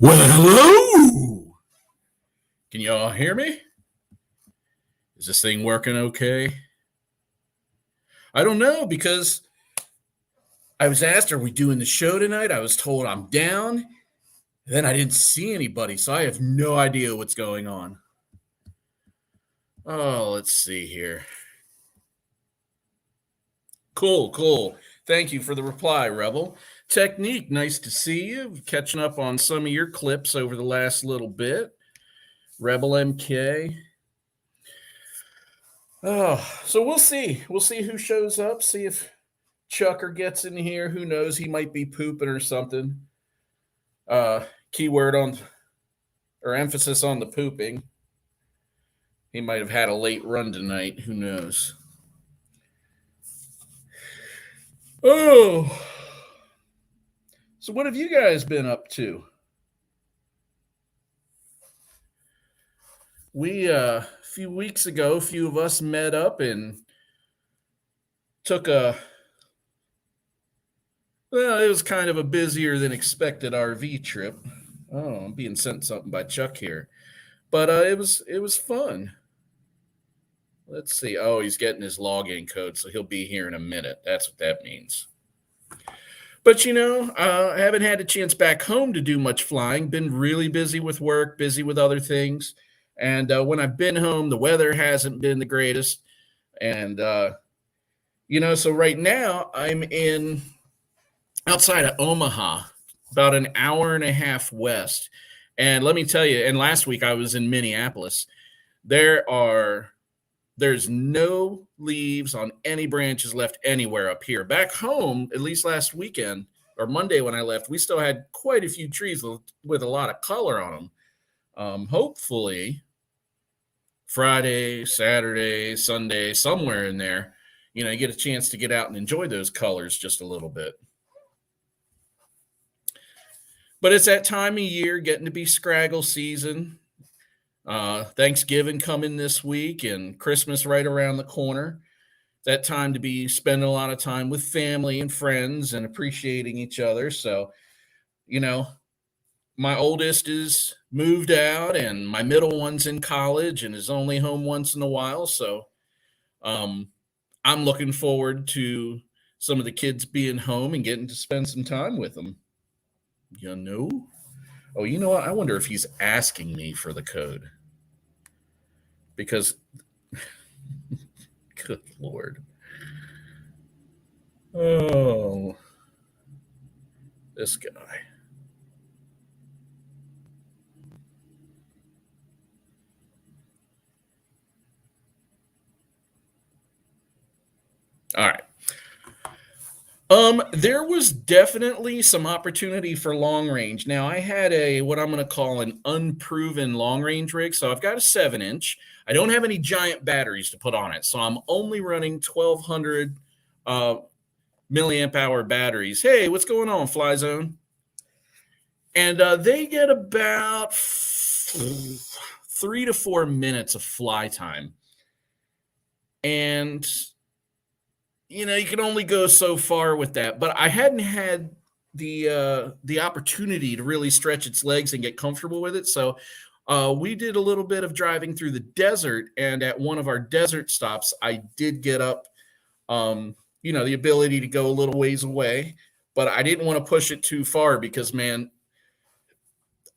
Well, hello. Can you all hear me? Is this thing working okay? I don't know because I was asked, are we doing the show tonight? I was told I'm down. Then I didn't see anybody, so I have no idea what's going on. Oh, let's see here. Cool. Thank you for the reply, Rebel. Technique, nice to see you. Catching up on some of your clips over the last little bit. Rebel MK. Oh, so we'll see. We'll see who shows up. See if Chucker gets in here. Who knows? He might be pooping or something. Keyword on or emphasis on the pooping. He might have had a late run tonight. Who knows? Oh, so what have you guys been up to? We a few weeks ago, a few of us met up and took a well, it was kind of a busier than expected RV trip. Oh, I'm being sent something by Chuck here, but it was fun. Let's see. Oh, he's getting his login code, so he'll be here in a minute. That's what that means. But I haven't had a chance back home to do much flying. Been really busy with work, busy with other things, and when I've been home, the weather hasn't been the greatest. And so right now I'm in outside of Omaha, about an hour and a half west. And let me tell you, and last week I was in Minneapolis. There's no leaves on any branches left anywhere up here. Back home, at least last weekend or Monday when I left, we still had quite a few trees with a lot of color on them. Hopefully, Friday, Saturday, Sunday, somewhere in there, you get a chance to get out and enjoy those colors just a little bit. But it's that time of year getting to be scraggle season. Thanksgiving coming this week and Christmas right around the corner. That time to be spending a lot of time with family and friends and appreciating each other. So, my oldest is moved out and my middle one's in college and is only home once in a while. So, I'm looking forward to some of the kids being home and getting to spend some time with them. Oh, you know what? I wonder if he's asking me for the code because good Lord. Oh, this guy. All right. There was definitely some opportunity for long range. Now I had what I'm going to call an unproven long range rig. So I've got a 7-inch. I don't have any giant batteries to put on it, so I'm only running 1200 milliamp hour batteries. Hey, what's going on, Fly Zone? And they get about 3 to 4 minutes of fly time, and you can only go so far with that. But I hadn't had the opportunity to really stretch its legs and get comfortable with it. So we did a little bit of driving through the desert, and at one of our desert stops, I did get up, the ability to go a little ways away, but I didn't want to push it too far because, man,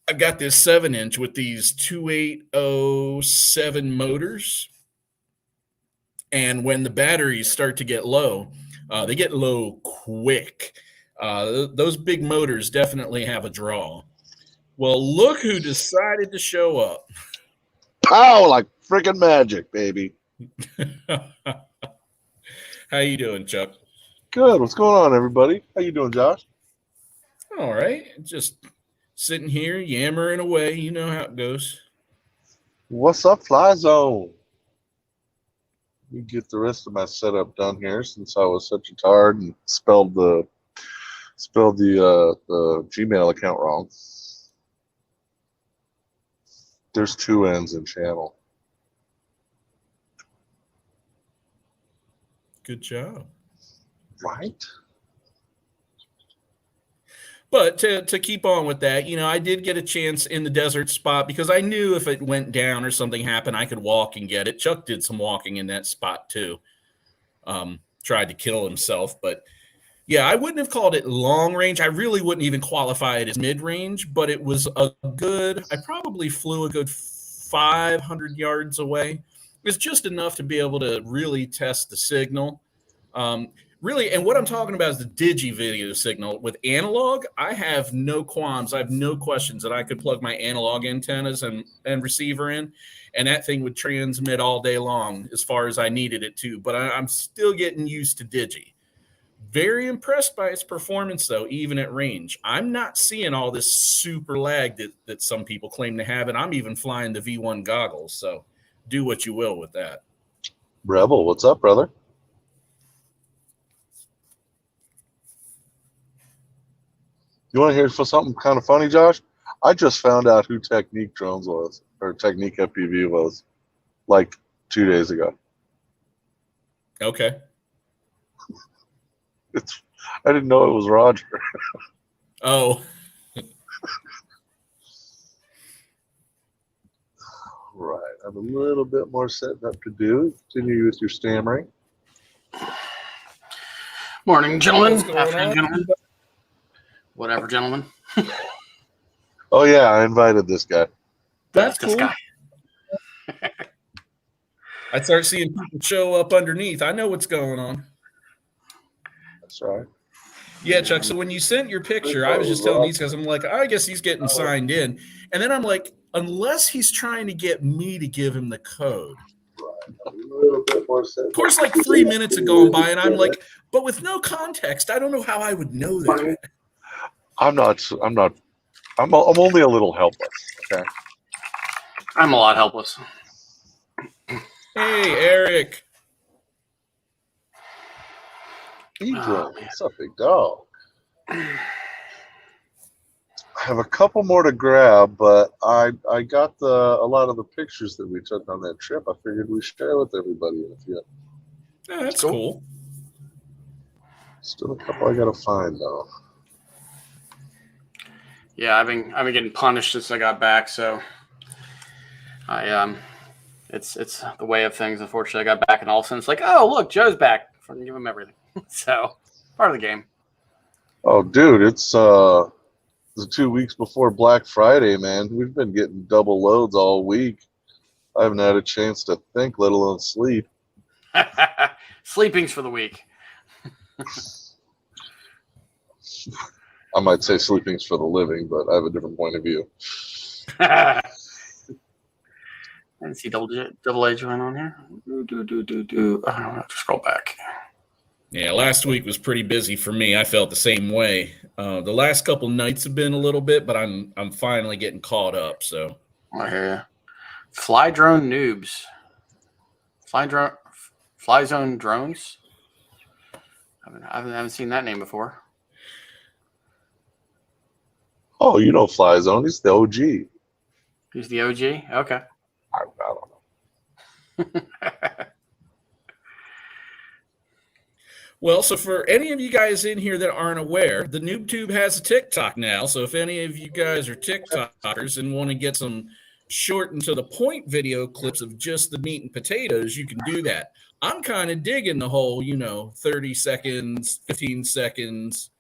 I got this 7-inch with these 2807 motors. And when the batteries start to get low, they get low quick. Those big motors definitely have a draw. Well, look who decided to show up. Pow, like freaking magic, baby. How you doing, Chuck? Good. What's going on, everybody? How you doing, Josh? All right. Just sitting here yammering away. You know how it goes. What's up, Fly Zone? Let me get the rest of my setup done here since I was such a tard and spelled the Gmail account wrong. There's 2 N's in channel. Good job. Right? But to keep on with that, I did get a chance in the desert spot because I knew if it went down or something happened, I could walk and get it. Chuck did some walking in that spot too. Tried to kill himself, but yeah, I wouldn't have called it long range. I really wouldn't even qualify it as mid range, but it was I probably flew a good 500 yards away. It was just enough to be able to really test the signal. Really, and what I'm talking about is the digi video signal. With analog, I have no qualms. I have no questions that I could plug my analog antennas and receiver in, and that thing would transmit all day long as far as I needed it to. But I'm still getting used to digi. Very impressed by its performance, though, even at range. I'm not seeing all this super lag that some people claim to have, and I'm even flying the V1 goggles. So do what you will with that. Rebel, what's up, brother? You want to hear something kind of funny, Josh? I just found out who Technique Drones was, or Technique FPV was, like 2 days ago. Okay. I didn't know it was Roger. Oh. Right. I have a little bit more setting up to do. Continue with your stammering. Morning, gentlemen. What's going Afternoon, on? gentlemen. Whatever, gentlemen. Oh, yeah, I invited this guy. That's This cool. guy. I start seeing people show up underneath. I know what's going on. That's right. Yeah, Chuck. So when you sent your picture, I was just telling these guys, I'm like, I guess he's getting signed in. And then I'm like, unless he's trying to get me to give him the code. A little bit more setting. Of course, like 3 minutes have gone by, and I'm like, but with no context, I don't know how I would know that. I'm only a little helpless. Okay. I'm a lot helpless. Hey, Eric. Eagle, what's up, big dog? I have a couple more to grab, but I got a lot of the pictures that we took on that trip. I figured we'd share with everybody with you. Yeah, that's cool. Still a couple I gotta find though. Yeah, I've been getting punished since I got back, so it's the way of things. Unfortunately, I got back and all of a sudden it's like, oh look, Joe's back. Fucking give him everything. So part of the game. Oh, dude, it's the 2 weeks before Black Friday, man. We've been getting double loads all week. I haven't had a chance to think, let alone sleep. Sleeping's for the week. I might say sleeping's for the living, but I have a different point of view. I didn't see double A join on here. I don't have to scroll back. Yeah, last week was pretty busy for me. I felt the same way. The last couple nights have been a little bit, but I'm finally getting caught up. So I hear you. Fly drone noobs. Fly zone drones. I haven't seen that name before. Oh, you know Fly Zone. He's the OG. He's the OG? Okay. I don't know. Well, so for any of you guys in here that aren't aware, the NoobTube has a TikTok now. So if any of you guys are TikTokers and want to get some short and to the point video clips of just the meat and potatoes, you can do that. I'm kind of digging the whole, 30 seconds, 15 seconds,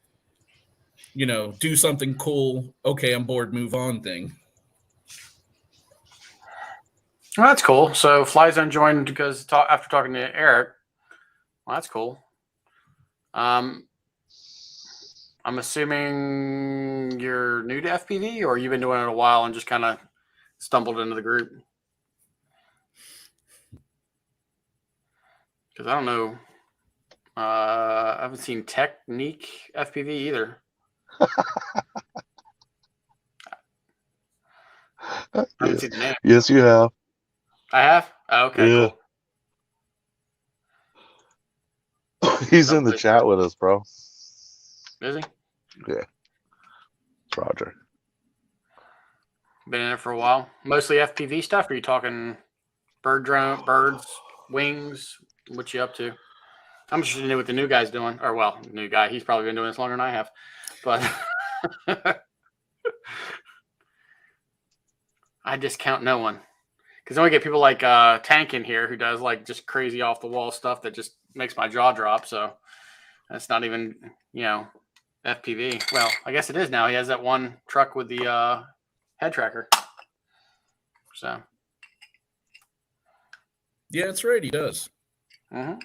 do something cool. Okay, I'm bored, move on thing. Well, that's cool. So Flyzone joined because after talking to Eric. Well, that's cool. I'm assuming you're new to FPV, or you've been doing it a while and just kind of stumbled into the group. Because I don't know. I haven't seen Technique FPV either. I haven't seen the name. Yes, you have. I have? Oh, okay, Yeah. cool. He's in the chat with us, bro. Is he? Yeah. It's Roger. Been in it for a while. Mostly FPV stuff? Or are you talking birds, wings? What you up to? I'm interested in what the new guy's doing. Or, well, new guy. He's probably been doing this longer than I have. But I discount no one. Because then we get people like Tank in here who does like just crazy off the wall stuff that just makes my jaw drop. So that's not even, FPV. Well, I guess it is now. He has that one truck with the head tracker. So. Yeah, that's right. He does. Mm-hmm.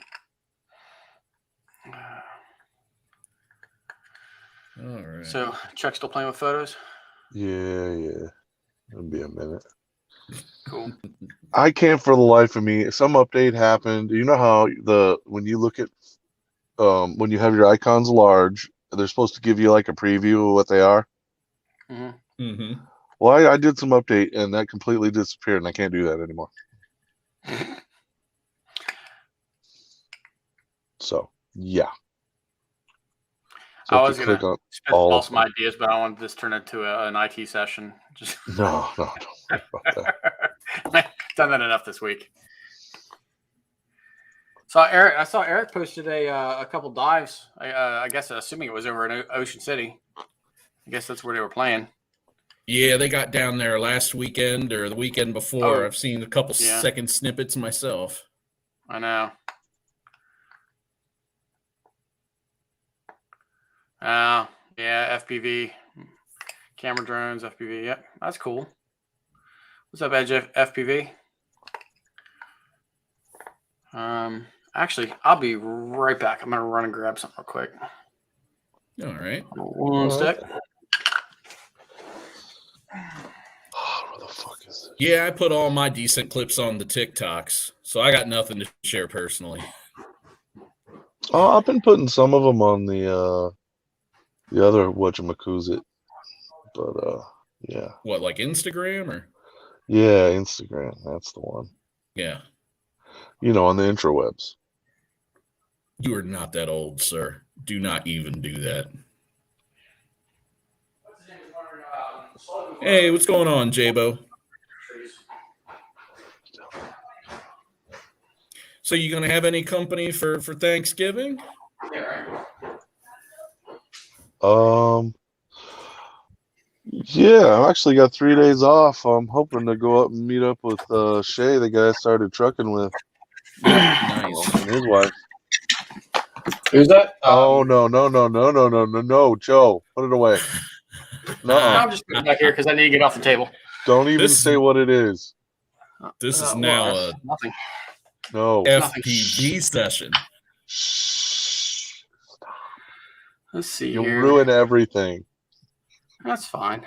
All right. So Chuck's still playing with photos? Yeah. It'll be a minute. Cool. I can't for the life of me. Some update happened. You know how when you look at when you have your icons large, they're supposed to give you like a preview of what they are. Mm-hmm. Mm-hmm. Well, I did some update and that completely disappeared, and I can't do that anymore. So yeah. So I was going to spitball some them. ideas, but I wanted this to turn into an IT session. Just No, don't worry about that. Done that enough this week. So I saw Eric posted a couple dives. I guess assuming it was over in Ocean City. I guess that's where they were playing. Yeah, they got down there last weekend or the weekend before. Oh, I've seen a couple yeah. second snippets myself. I know. Yeah, FPV, camera drones, FPV. Yep, that's cool. What's up, Edge FPV? Actually, I'll be right back. I'm gonna run and grab something real quick. All right. One sec. Where the fuck is it? Yeah, I put all my decent clips on the TikToks, so I got nothing to share personally. Oh, I've been putting some of them on the other whatchamacallit, but yeah. What, like Instagram or? Yeah, Instagram. That's the one. Yeah. On the intrawebs. You are not that old, sir. Do not even do that. Hey, what's going on, Jabo? So you gonna have any company for Thanksgiving? Yeah, I've actually got 3 days off. I'm hoping to go up and meet up with Shay, the guy I started trucking with. Nice. And his wife. Who's that? Oh no, Joe, put it away. No, I'm just putting it back here because I need to get off the table. Don't even say what it is. This is now a nothing. No FPV session. Shh. Let's see. You'll here. ruin everything. That's fine.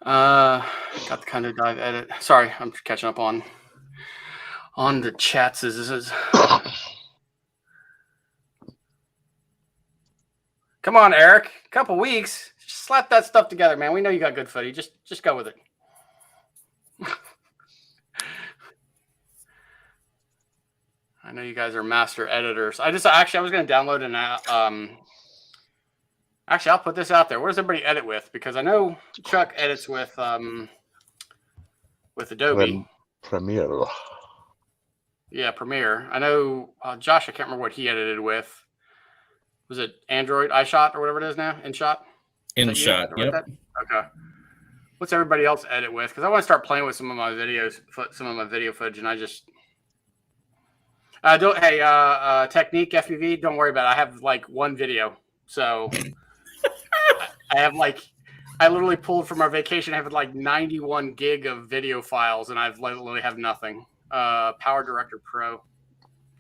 Got the kind of dive edit. Sorry, I'm catching up on the chats. Come on, Eric. A couple weeks. Just slap that stuff together, man. We know you got good footage. Just go with it. I know you guys are master editors. I was going to download an actually, I'll put this out there. What does everybody edit with? Because I know Chuck edits with Adobe. Premiere. Yeah, Premiere. I know Josh. I can't remember what he edited with. Was it Android iShot or whatever it is now? InShot. InShot. Yep. Okay. What's everybody else edit with? Because I want to start playing with some of my video footage, and I just don't. Hey, Technique FPV. Don't worry about it. I have like one video, so I have I literally pulled from our vacation. I have like 91 gig of video files, and I've literally have nothing. Power Director Pro.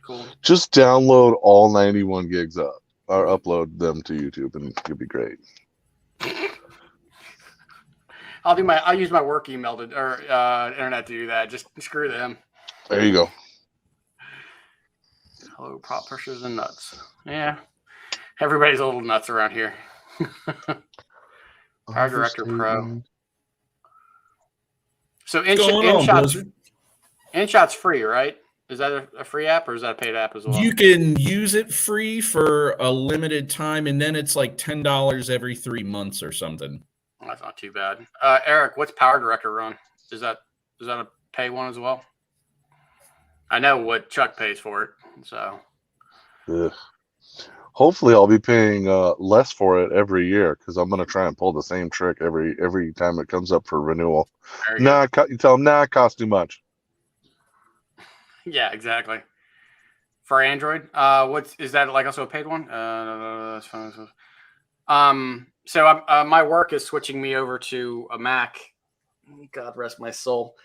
Cool. Just download all 91 gigs up or upload them to YouTube, and it'll be great. I'll use my work email or internet to do that. Just screw them. There you go. Hello, prop pushers and nuts. Yeah, everybody's a little nuts around here. Power Director Pro. So InShot's free, right? Is that a free app or is that a paid app as well? You can use it free for a limited time, and then it's like $10 every 3 months or something. That's not too bad. Eric, what's Power Director run? Is that a pay one as well? I know what Chuck pays for it, so. Ugh. Hopefully, I'll be paying less for it every year because I'm gonna try and pull the same trick every time it comes up for renewal. Very Nah, you tell them, nah, it costs too much. Yeah, exactly. For Android, is that like also a paid one? That's fine. So my work is switching me over to a Mac. God rest my soul.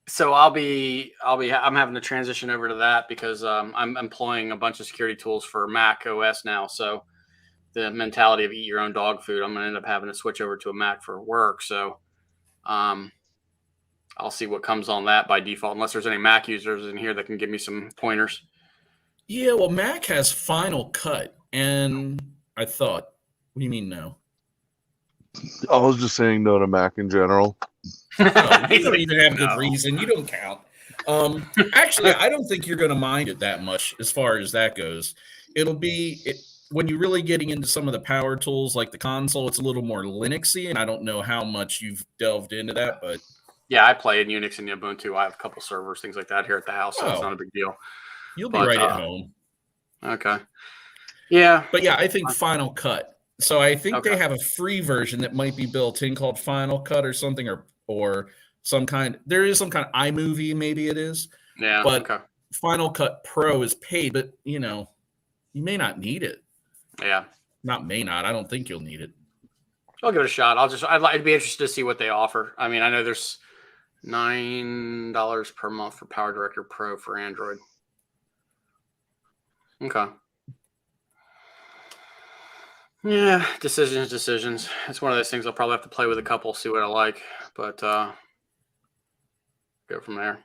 So I'm having to transition over to that because I'm employing a bunch of security tools for Mac OS now. So the mentality of eat your own dog food, I'm gonna end up having to switch over to a Mac for work. So I'll see what comes on that by default, unless there's any Mac users in here that can give me some pointers. Yeah, well, Mac has Final Cut, and I thought, what do you mean no? I was just saying no to Mac in general. Oh, you don't even have good reason. You don't count. Actually, I don't think you're going to mind it that much as far as that goes. When you're really getting into some of the power tools like the console, it's a little more Linuxy, and I don't know how much you've delved into that, but yeah, I play in Unix and Ubuntu. I have a couple servers, things like that here at the house, so it's not a big deal. You'll be right at home. Okay. Yeah. But yeah, I think Final Cut. So I think they have a free version that might be built in called Final Cut or something, or some kind. There is some kind of iMovie, maybe it is. Yeah. But Final Cut Pro is paid, but you may not need it. Yeah. May not. I don't think you'll need it. I'll give it a shot. I'd be interested to see what they offer. I mean, I know there's $9 per month for Power Director Pro for Android. Okay. Yeah, decisions. It's one of those things I'll probably have to play with a couple, see what I like, but go from there.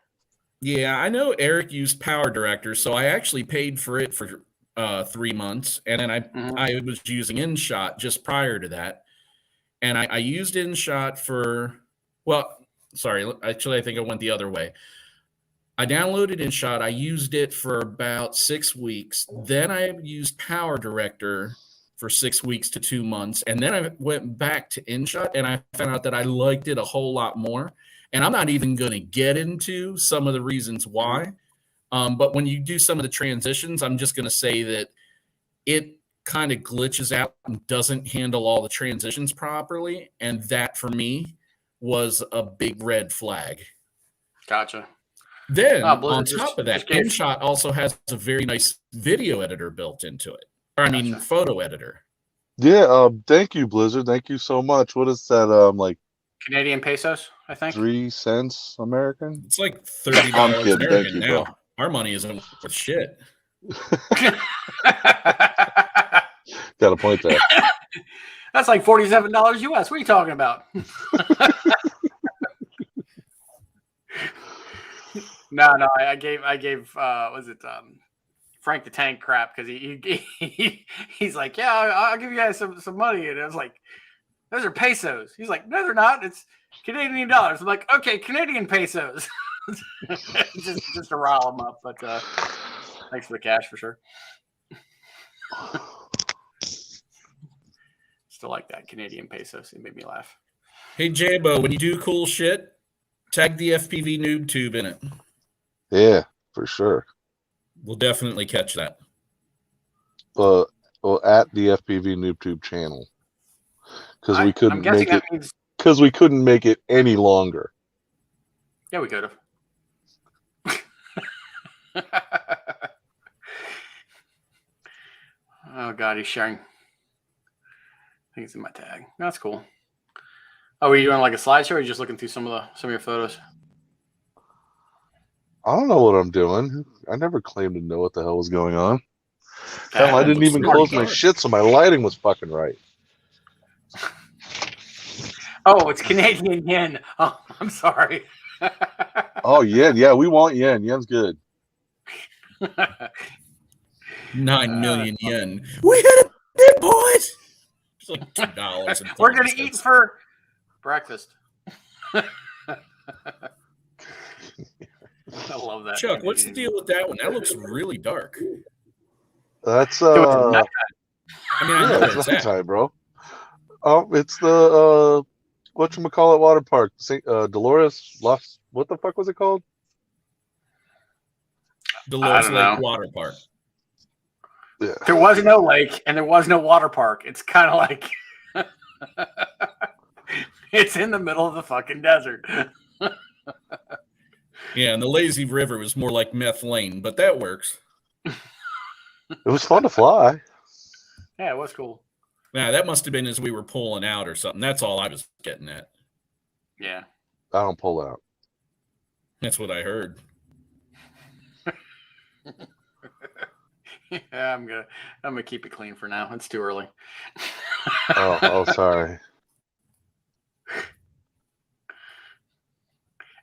Yeah, I know Eric used Power Director, so I actually paid for it for 3 months, and then I was using InShot just prior to that, and I used InShot actually I think I went the other way. I downloaded InShot. I used it for about 6 weeks. Then I used Power Director for 6 weeks to 2 months. And then I went back to InShot and I found out that I liked it a whole lot more. And I'm not even going to get into some of the reasons why. But when you do some of the transitions, I'm just going to say that it kind of glitches out and doesn't handle all the transitions properly. And that for me was a big red flag. Gotcha. Then on top of that, InShot also has a very nice video editor built into it. Photo editor. Yeah, thank you, Blizzard. Thank you so much. What is that? Like Canadian pesos, I think. 3 cents American? It's like $30 American now. Bro. Our money isn't worth shit. Got a point there. That's like $47 US. What are you talking about? No, I gave Frank the Tank crap because he's like, yeah, I'll give you guys some money, and I was like, those are pesos. He's like, no, they're not. It's Canadian dollars. I'm like, okay, Canadian pesos. just to rile him up, but thanks for the cash for sure. Still like that Canadian pesos. It made me laugh. Hey Jabo, when you do cool shit, tag the FPVnoobtube in it. Yeah, for sure. We'll definitely catch that. Well, at the FPVnoobtube channel, because we couldn't make it. Because we couldn't make it any longer. Yeah, we could have. Oh God, he's sharing. I think it's in my tag. That's cool. Oh, were you doing like a slideshow, or are you just looking through some of your photos? I don't know what I'm doing. I never claimed to know what the hell was going on. Hell, I didn't even close my shit, so my lighting was fucking right. Oh, it's Canadian yen. Oh, I'm sorry. Oh, yen. Yeah, we want yen. Yen's good. 9 million yen. We hit a bit, boys. It's like $2. We're going to eat for breakfast. I love that. Chuck, what's the deal with that one? That looks really dark. That's I know it's nighttime, bro. Oh, it's the whatchamacallit water park. Dolores Lost. What the fuck was it called? Dolores Lake Water Park. Yeah. There was no lake and there was no water park. It's kind of like it's in the middle of the fucking desert. Yeah, and the lazy river was more like meth lane, but that works. It was fun to fly. Yeah, it was cool. Now, that must have been as we were pulling out or something. That's all I was getting at. Yeah. I don't pull out. That's what I heard. Yeah, I'm gonna keep it clean for now. It's too early. Oh, sorry.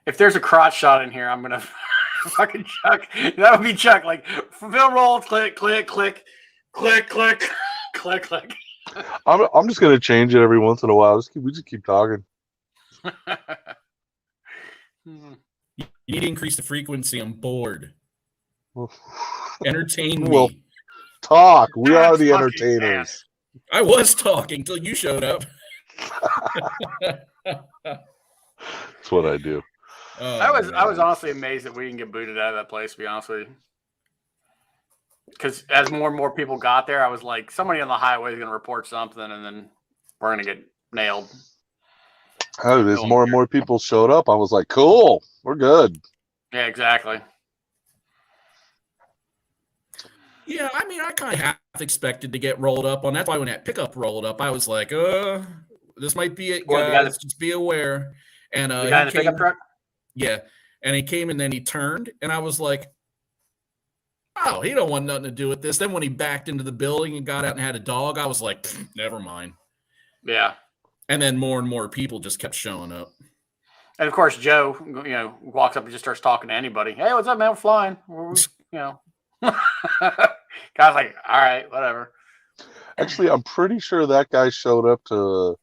If there's a crotch shot in here, I'm gonna fucking Chuck. That would be Chuck. Like film roll, click, click, click, click, click, click, click. I'm just gonna change it every once in a while. We just keep talking. You need to increase the frequency. I'm bored. Entertain me. Well, talk. We God are the fucking entertainers. I was talking till you showed up. That's what I do. Oh, I was man. honestly amazed that we didn't get booted out of that place. To be honest with you, because as more and more people got there, I was like, somebody on the highway is going to report something, and then we're going to get nailed. Oh, as more and more people showed up, I was like, cool, we're good. Yeah, exactly. Yeah, I mean, I kind of half expected to get rolled up on. That's why when that pickup rolled up, I was like, this might be it, guys. Just be aware. And the guy in the pickup truck? Yeah. And he came and then he turned, and I was like, oh, he don't want nothing to do with this. Then when he backed into the building and got out and had a dog, I was like, never mind. Yeah. And then more and more people just kept showing up. And of course, Joe, walks up and just starts talking to anybody. Hey, what's up, man? We're flying. Guy's like, all right, whatever. Actually, I'm pretty sure that guy showed up to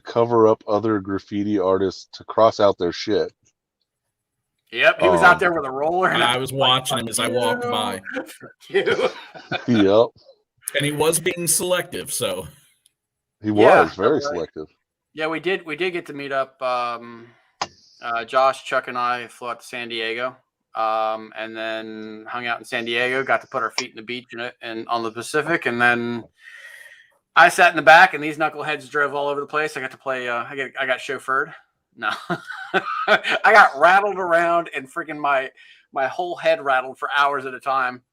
cover up other graffiti artists to cross out their shit. Yep, he was out there with a roller. And I was watching him as I walked by. Yep. And he was being selective, so. He was very selective. Yeah, we did get to meet up. Josh, Chuck, and I flew out to San Diego, and then hung out in San Diego. Got to put our feet in the beach and on the Pacific, and then I sat in the back, and these knuckleheads drove all over the place. I got to play. I got chauffeured. No, I got rattled around, and freaking my whole head rattled for hours at a time.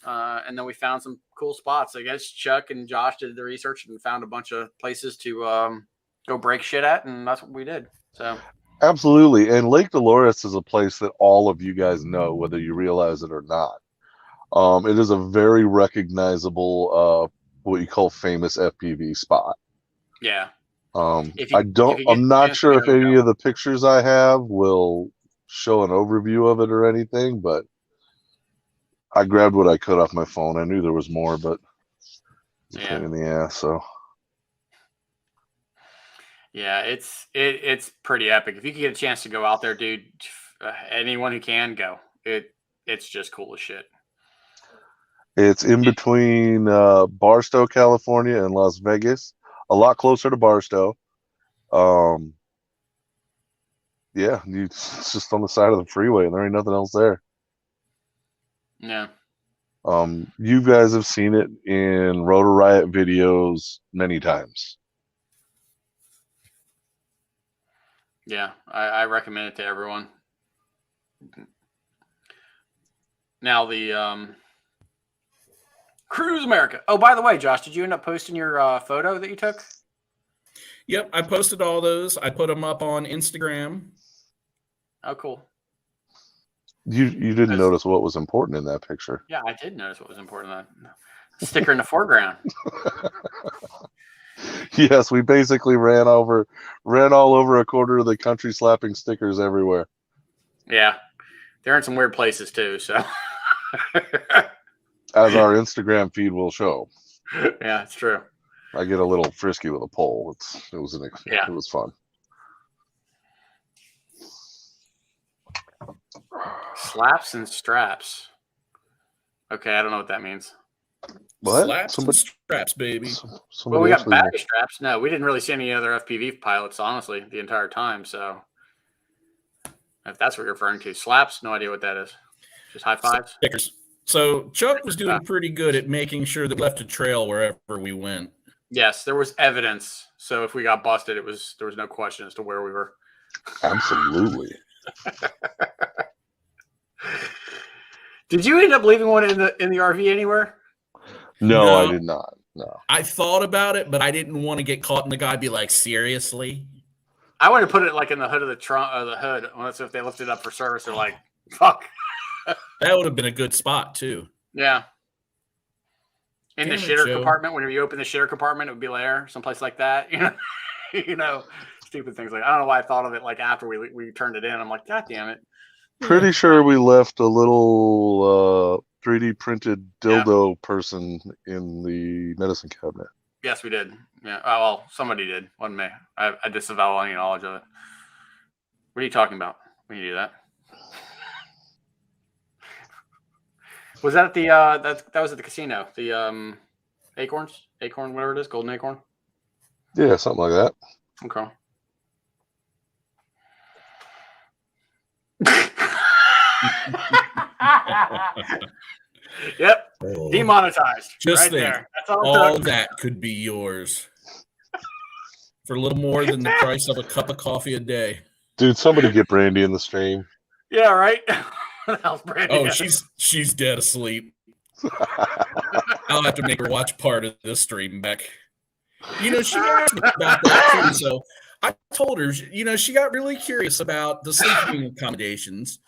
And then we found some cool spots. I guess Chuck and Josh did the research and found a bunch of places to go break shit at, and that's what we did. So. Absolutely. And Lake Dolores is a place that all of you guys know, whether you realize it or not. It is a very recognizable, what you call famous FPV spot. Yeah. I'm not sure if any of the pictures I have will show an overview of it or anything, but I grabbed what I could off my phone. I knew there was more, but it's a pain in the ass, so. Yeah, it's pretty epic. If you can get a chance to go out there, dude, anyone who can go. It's just cool as shit. It's in between Barstow, California, and Las Vegas. A lot closer to Barstow. Yeah, it's just on the side of the freeway, and there ain't nothing else there. Yeah. You guys have seen it in Rotor Riot videos many times. Yeah, I recommend it to everyone. Now the Cruise America. Oh, by the way, Josh, did you end up posting your photo that you took? Yep, I posted all those. I put them up on Instagram. Oh, cool. You didn't notice what was important in that picture. Yeah, I did notice what was important in that sticker in the foreground. Yes, we basically ran all over a quarter of the country slapping stickers everywhere. Yeah, they're in some weird places too. So, as our Instagram feed will show. Yeah, it's true. I get a little frisky with a pole. It was fun. Slaps and straps. Okay, I don't know what that means. What? Slaps and straps, baby. Well, we got battery straps. No, we didn't really see any other FPV pilots, honestly, the entire time. So, if that's what you're referring to, slaps, no idea what that is. Just high fives. So Chuck was doing pretty good at making sure that we left a trail wherever we went. Yes, there was evidence. So if we got busted, there was no question as to where we were. Absolutely. Did you end up leaving one in the RV anywhere? No, I did not. No. I thought about it, but I didn't want to get caught and the guy be like, seriously? I would have put it like in the hood of the trunk or the hood. So if they lifted it up for service, they're like, fuck. That would have been a good spot too. Yeah. In Damn the it, shitter Joe. compartment, whenever you open the shitter compartment, it would be there, someplace like that. You know, stupid things like I don't know why I thought of it like after we turned it in. I'm like, God damn it. Pretty sure we left a little 3D printed dildo person in the medicine cabinet. Yes, we did. Yeah. Oh, well, somebody did. Wasn't me. I disavow any knowledge of it. What are you talking about when you do that? Was that at the that was at the casino? The Acorn, whatever it is, Golden Acorn. Yeah, something like that. Okay. Yep. Oh. Demonetized. Just right think, there. That's all that could be yours for a little more than the price of a cup of coffee a day. Dude, somebody get Brandy in the stream. Yeah, right. What else, Brandy? Oh, she's dead asleep. I'll have to make her watch part of this stream back. You know, she asked me about that too, so I told her, you know, she got really curious about the sleeping accommodations.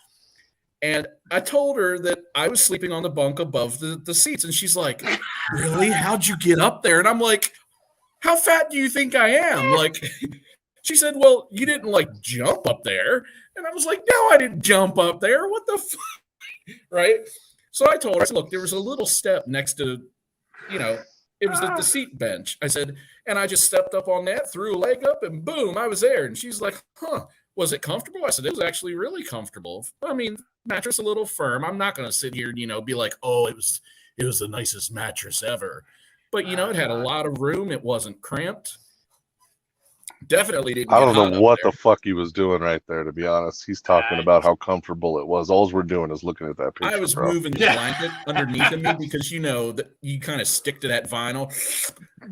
And I told her that I was sleeping on the bunk above the seats. And she's like, really? How'd you get up there? And I'm like, how fat do you think I am? Like, she said, well, you didn't like jump up there. And I was like, no, I didn't jump up there. What the fuck? Right? So I told her, I said, look, there was a little step next to, you know, it was the seat bench. I said, and I just stepped up on that, threw a leg up, and boom, I was there. And she's like, huh, was it comfortable? I said, it was actually really comfortable. I mean, mattress a little firm. I'm not going to sit here and, you know, be like, oh, it was the nicest mattress ever. But, you know, it had a lot of room. It wasn't cramped. Definitely didn't. I don't know what the fuck he was doing right there, to be honest. He's talking about how comfortable it was. All we're doing is looking at that picture. I was moving the blanket underneath of me because, you know, that you kind of stick to that vinyl.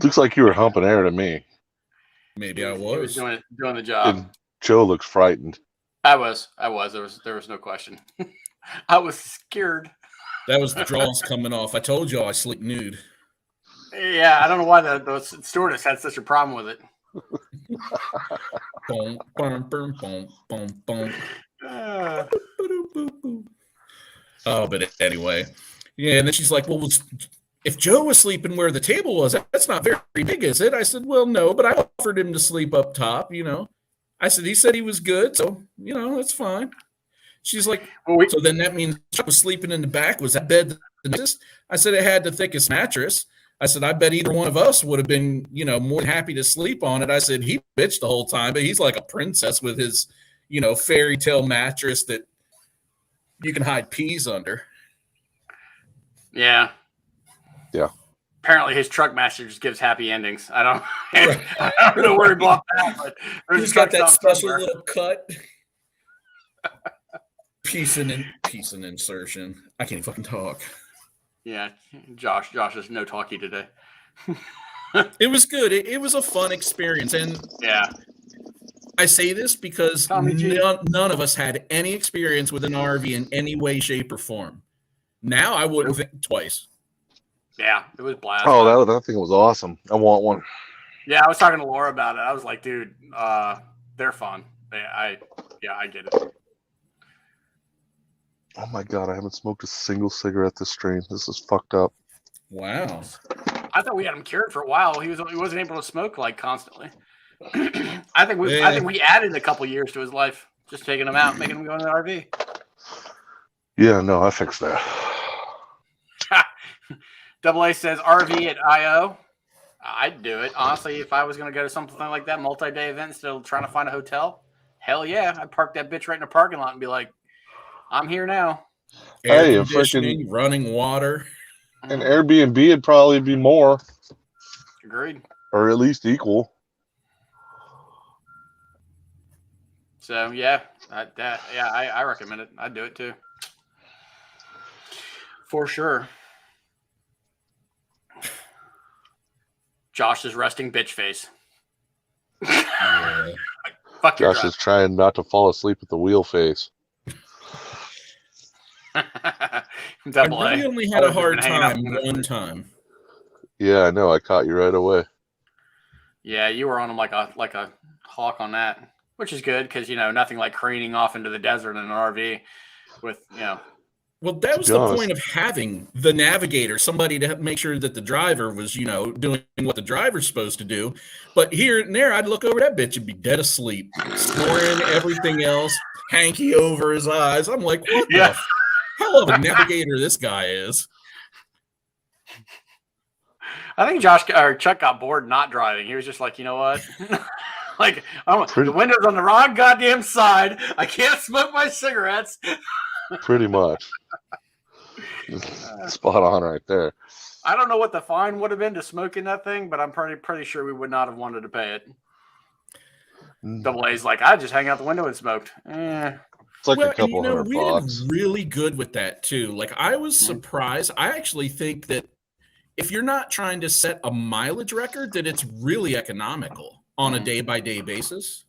Looks like you were humping air to me. Maybe I was. He was doing the job. And Joe looks frightened. I was. There was no question. I was scared. That was the drawers coming off. I told you I sleep nude. Yeah, I don't know why the stewardess had such a problem with it. Boom, boom, boom, boom, boom, boom. Oh, but anyway, yeah. And then she's like, "Well, if Joe was sleeping where the table was, that's not very big, is it?" I said, "Well, no, but I offered him to sleep up top. You know." I said, "He said he was good, so you know that's fine." She's like, "So then that means Chuck was sleeping in the back. Was that bed the nicest?" I said, "It had the thickest mattress." I said, I bet either one of us would have been, you know, more than happy to sleep on it. I said, he bitched the whole time, but he's like a princess with his, you know, fairy tale mattress that you can hide peas under. Yeah. Yeah. Apparently his truck master just gives happy endings. I don't know where he blocked that, but he's got that special little cut. Piece and insertion. I can't fucking talk. Yeah, Josh is no talkie today. It was good. It was a fun experience. And yeah, I say this because none of us had any experience with an RV in any way, shape, or form. Now I wouldn't think twice. Yeah, it was blast. Oh, that thing was awesome. I want one. Yeah, I was talking to Laura about it. I was like, dude, they're fun. I get it. Oh my God, I haven't smoked a single cigarette this stream. This is fucked up. Wow. I thought we had him cured for a while. He wasn't able to smoke like constantly. I think we added a couple years to his life, just taking him out, making him go in the RV. Yeah, no, I fixed that. Double A says RV at IO. I'd do it. Honestly, if I was going to go to something like that, multi-day event instead of trying to find a hotel, hell yeah. I'd park that bitch right in a parking lot and be like, I'm here now. Air conditioning, running water. An Airbnb would probably be more. Agreed. Or at least equal. So, yeah, I recommend it. I'd do it too. For sure. Josh's resting bitch face. Yeah. Fuck your Josh is trying not to fall asleep at the wheel face. I Double really A. only had a hard time one time. Yeah, I know. I caught you right away. Yeah, you were on him like a hawk on that, which is good because nothing like careening off into the desert in an RV with Well, that was the point of having the navigator, somebody to make sure that the driver was, doing what the driver's supposed to do. But here and there, I'd look over that bitch and be dead asleep, snoring, everything else, hanky over his eyes. I'm like, what the hell of a navigator this guy is? I think Chuck got bored not driving. He was just like, you know what? Like, the window's on the wrong goddamn side. I can't smoke my cigarettes. Pretty much. Spot on right there. I don't know what the fine would have been to smoke in that thing, but I'm pretty sure we would not have wanted to pay it. Double A's like, I just hang out the window and smoked. It's like a couple $100 we bucks. did really good with that too. Like, I was surprised. I actually think that if you're not trying to set a mileage record, that it's really economical on a day-by-day basis.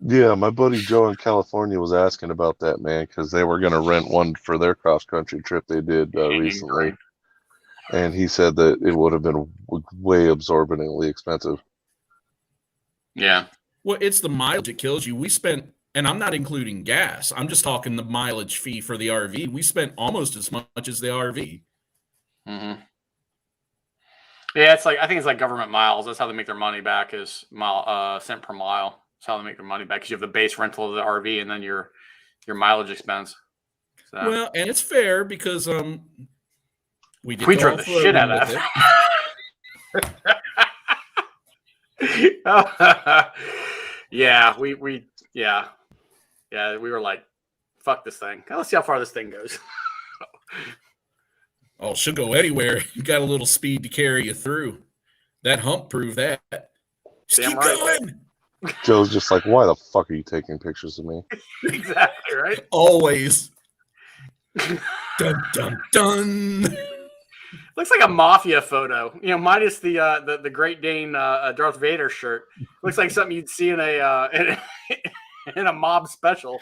Yeah, my buddy Joe in California was asking about that, man, because they were going to rent one for their cross-country trip they did recently. And he said that it would have been way absorbently expensive. Yeah. Well, it's the mileage that kills you. We spent, and I'm not including gas, I'm just talking the mileage fee for the RV. We spent almost as much as the RV. Mm-hmm. Yeah, I think it's like government miles. That's how they make their money back, is cent per mile. That's how they make their money back, because you have the base rental of the RV and then your mileage expense. So. Well, and it's fair because we drove the shit out of that. Yeah, we were like, fuck this thing. Let's see how far this thing goes. Oh, she'll go anywhere. You got a little speed to carry you through. That hump proved that. Just keep going. Joe's just like, why the fuck are you taking pictures of me? Exactly, right? Always. Dun, dun, dun. Looks like a mafia photo, minus the Great Dane Darth Vader shirt. Looks like something you'd see in a mob special.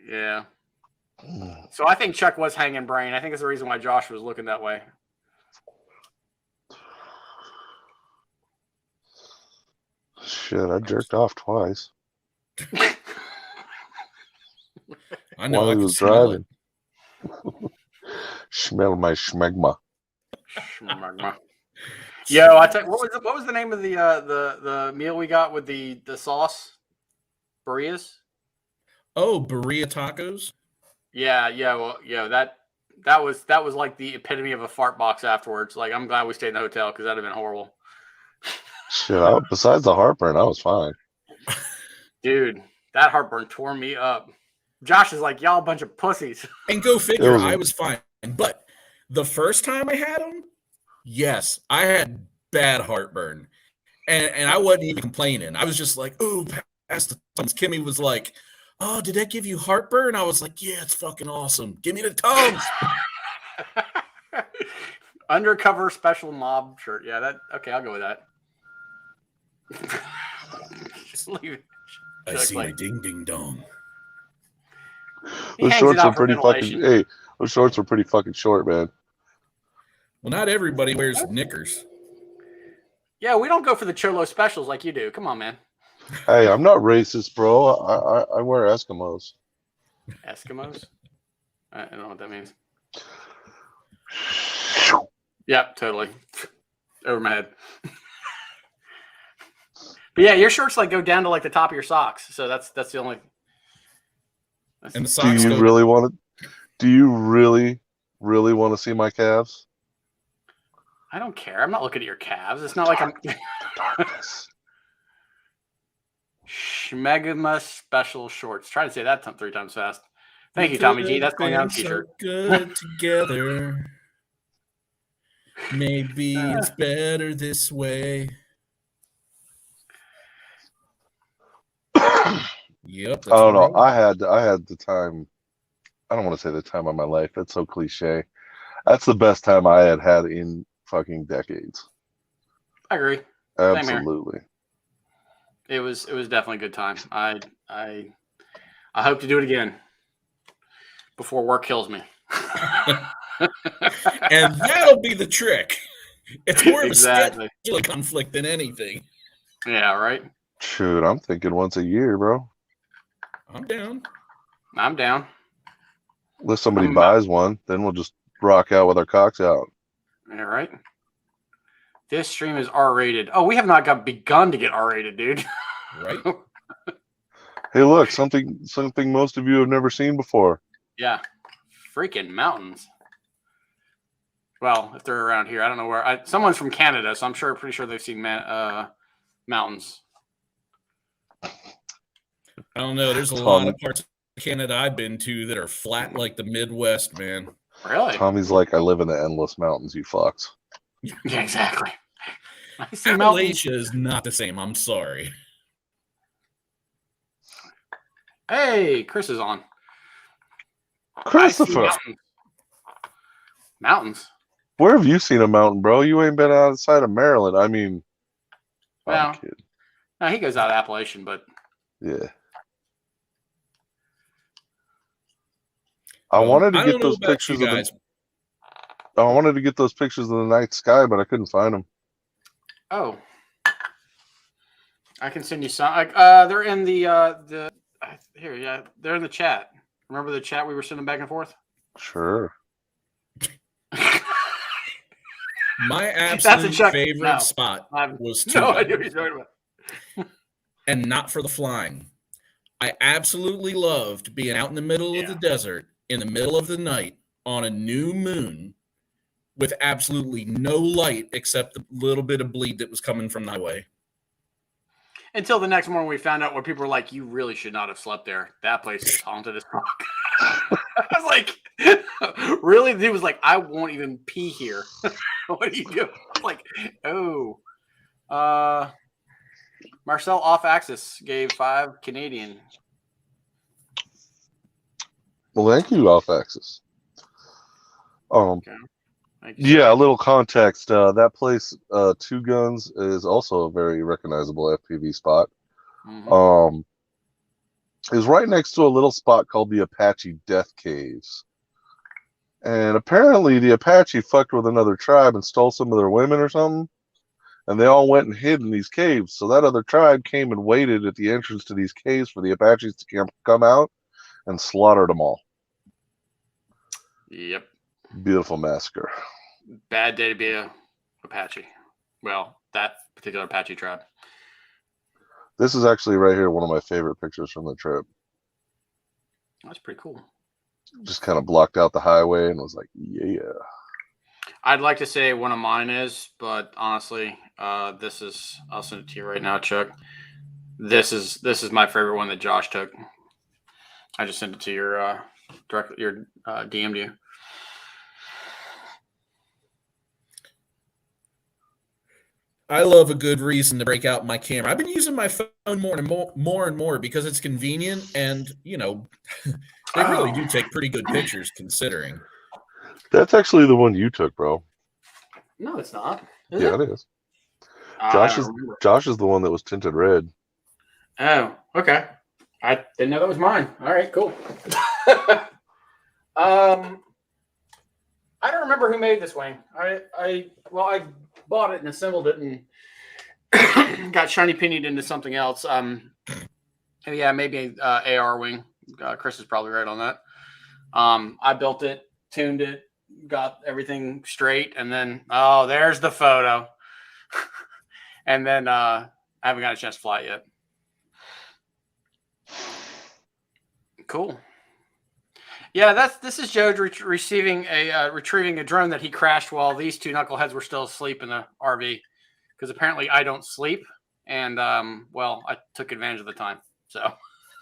Yeah. So I think Chuck was hanging brain. I think it's the reason why Josh was looking that way. Shit, I jerked off twice. I know. While I he was smell driving. Smell my schmegma. Yo, I tell you, what was the name of the meal we got with the sauce? Burritos? Oh, burrito tacos. Yeah. Well, that was like the epitome of a fart box afterwards. Like, I'm glad we stayed in the hotel because that'd have been horrible. Shit, besides the heartburn, I was fine. Dude, that heartburn tore me up. Josh is like, y'all a bunch of pussies. And go figure, I was fine. But the first time I had them, yes, I had bad heartburn. And I wasn't even complaining. I was just like, ooh, past the Tums. Kimmy was like, oh, did that give you heartburn? I was like, yeah, it's fucking awesome. Give me the Tums. Undercover special mob shirt. Yeah, okay, I'll go with that. Just leave it. I see a ding ding dong. Those shorts are pretty fucking. Hey, those shorts are pretty fucking short, man. Well, not everybody wears knickers. Yeah, we don't go for the Cholo specials like you do. Come on, man. Hey, I'm not racist, bro. I wear Eskimos. Eskimos? I don't know what that means. Yep, totally. Over my head. But yeah, your shorts like go down to like the top of your socks. So that's the only. And the socks. Do you really want to? Do you really want to see my calves? I don't care. I'm not looking at your calves. It's not like I'm. Darkness. Schmegma special shorts. Try to say that 3 times fast. Thank you, Tommy G. That's going on t-shirt. So good together. Maybe it's better this way. Yep. I That's don't know. right. I had the time. I don't want to say the time of my life. That's so cliche. That's the best time I had in fucking decades. I agree. Absolutely. It was definitely a good time. I hope to do it again before work kills me. And that'll be the trick. It's more of Exactly. a schedule conflict than anything. Yeah, right. Shoot, I'm thinking once a year, bro. I'm down. I'm down. Unless somebody buys one, then we'll just rock out with our cocks out. Yeah, right. This stream is R-rated. Oh, we have not begun to get R-rated, dude. Right. Hey, look, something most of you have never seen before. Yeah. Freaking mountains. Well, if they're around here, I don't know where. Someone's from Canada, so I'm pretty sure they've seen mountains. I don't know. There's a lot of parts of Canada I've been to that are flat like the Midwest, man. Really? Tommy's like, I live in the endless mountains, you fucks. Yeah, exactly. Appalachia is not the same. I'm sorry. Hey, Chris is on. Christopher. Mountains. Where have you seen a mountain, bro? You ain't been outside of Maryland. I mean, well, I'm kidding. No, he goes out of Appalachian, but yeah. I wanted to get those pictures of the. I wanted to get those pictures of the night sky, but I couldn't find them. Oh, I can send you some. They're in the here. Yeah, they're in the chat. Remember the chat we were sending back and forth? Sure. My absolute favorite spot was no idea what he's talking about. And not for the flying. I absolutely loved being out in the middle of the desert in the middle of the night on a new moon with absolutely no light except the little bit of bleed that was coming from the highway. Until the next morning we found out where people were like, you really should not have slept there. That place is haunted as fuck. I was like, really? He was like, I won't even pee here. What do you do? I was like, oh. Marcel Off Axis gave 5 Canadian. Well, thank you, Off Axis. Okay. Yeah, a little context. That place, Two Guns, is also a very recognizable FPV spot. Mm-hmm. Is right next to a little spot called the Apache Death Caves. And apparently the Apache fucked with another tribe and stole some of their women or something. And they all went and hid in these caves. So that other tribe came and waited at the entrance to these caves for the Apaches to come out and slaughtered them all. Yep. Beautiful massacre. Bad day to be a Apache. Well, that particular Apache tribe. This is actually right here one of my favorite pictures from the trip. That's pretty cool. Just kind of blocked out the highway and was like, yeah. I'd like to say one of mine is, but honestly, this is. I'll send it to you right now, Chuck. This is my favorite one that Josh took. I just sent it to your DM'd you. I love a good reason to break out my camera. I've been using my phone more and more because it's convenient, and they really do take pretty good pictures considering. That's actually the one you took, bro. No, it's not. It is. Josh is the one that was tinted red. Oh, okay. I didn't know that was mine. All right, cool. I don't remember who made this wing. I bought it and assembled it and got shiny pinied into something else. Yeah, maybe AR wing. Chris is probably right on that. I built it, tuned it, got everything straight, and then there's the photo. And then I haven't got a chance to fly it yet. Cool. Yeah, this is Joe retrieving a drone that he crashed while these two knuckleheads were still asleep in the RV, because apparently I don't sleep, and I took advantage of the time. So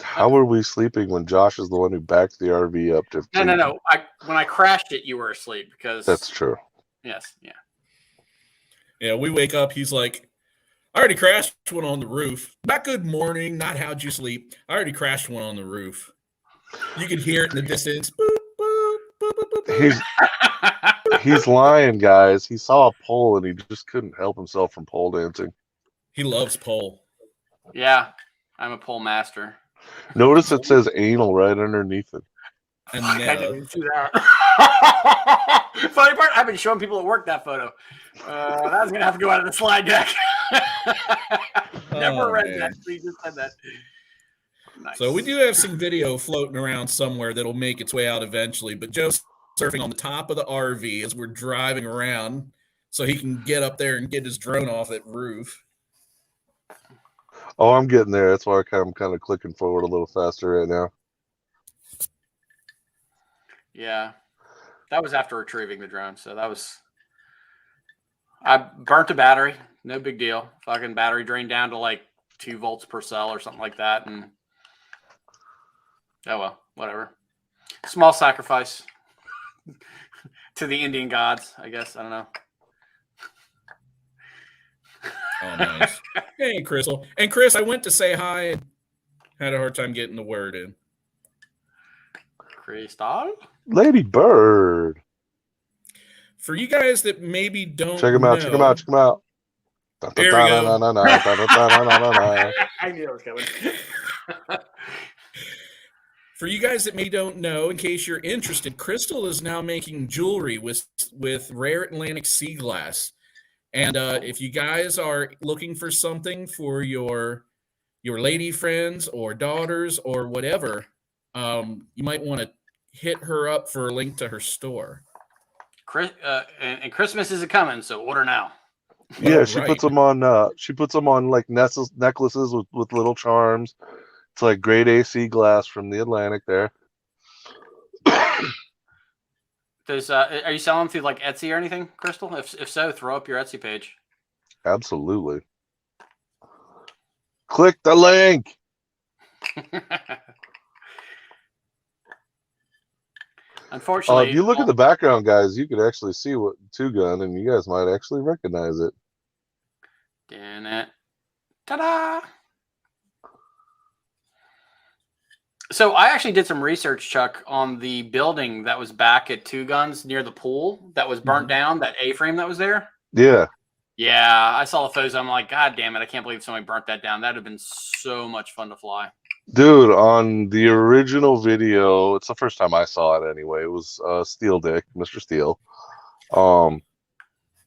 how were we sleeping when Josh is the one who backed the RV up to? No. When I crashed it, you were asleep because that's true. Yes, yeah. Yeah, we wake up. He's like, I already crashed one on the roof. Not good morning, not how'd you sleep. I already crashed one on the roof. You could hear it in the distance. Boop, boop, boop, boop, boop. He's lying, guys. He saw a pole and he just couldn't help himself from pole dancing. He loves pole. Yeah, I'm a pole master. Notice it says anal right underneath it. And I didn't even see that. Funny part, I've been showing people at work that photo. That was gonna have to go out of the slide deck. Never read that. So you just said that. Nice. So we do have some video floating around somewhere that'll make its way out eventually. But Joe's surfing on the top of the RV as we're driving around, so he can get up there and get his drone off that roof. Oh, I'm getting there. That's why I'm kind of clicking forward a little faster right now. Yeah, that was after retrieving the drone. So that was, I burnt a battery. No big deal. Fucking battery drained down to like 2 volts per cell or something like that. And oh well, whatever. Small sacrifice to the Indian gods, I guess. I don't know. Oh, nice. Hey, Crystal. And Chris, I went to say hi and had a hard time getting the word in. Crystal? Lady Bird. For you guys that maybe don't Check him out. Check him out. Check him out. There we go. I knew it was coming. For you guys that may don't know, in case you're interested, Crystal is now making jewelry with rare Atlantic sea glass. And if you guys are looking for something for your lady friends or daughters or whatever, you might want to hit her up for a link to her store. And Christmas is coming, so order now. Yeah, she puts them on. She puts them on like necklaces with little charms. It's like grade A sea glass from the Atlantic there. Are you selling through like Etsy or anything, Crystal? If so, throw up your Etsy page. Absolutely. Click the link. Unfortunately, if you look at the background, guys, you could actually see what Two Gun, and you guys might actually recognize it. Damn it! Ta-da! So I actually did some research, Chuck, on the building that was back at Two Guns near the pool that was burnt down, that A-frame that was there. Yeah. Yeah, I saw the photos. I'm like, God damn it, I can't believe somebody burnt that down. That would have been so much fun to fly. Dude, on the original video, it's the first time I saw it anyway. It was Steel Dick, Mr. Steel.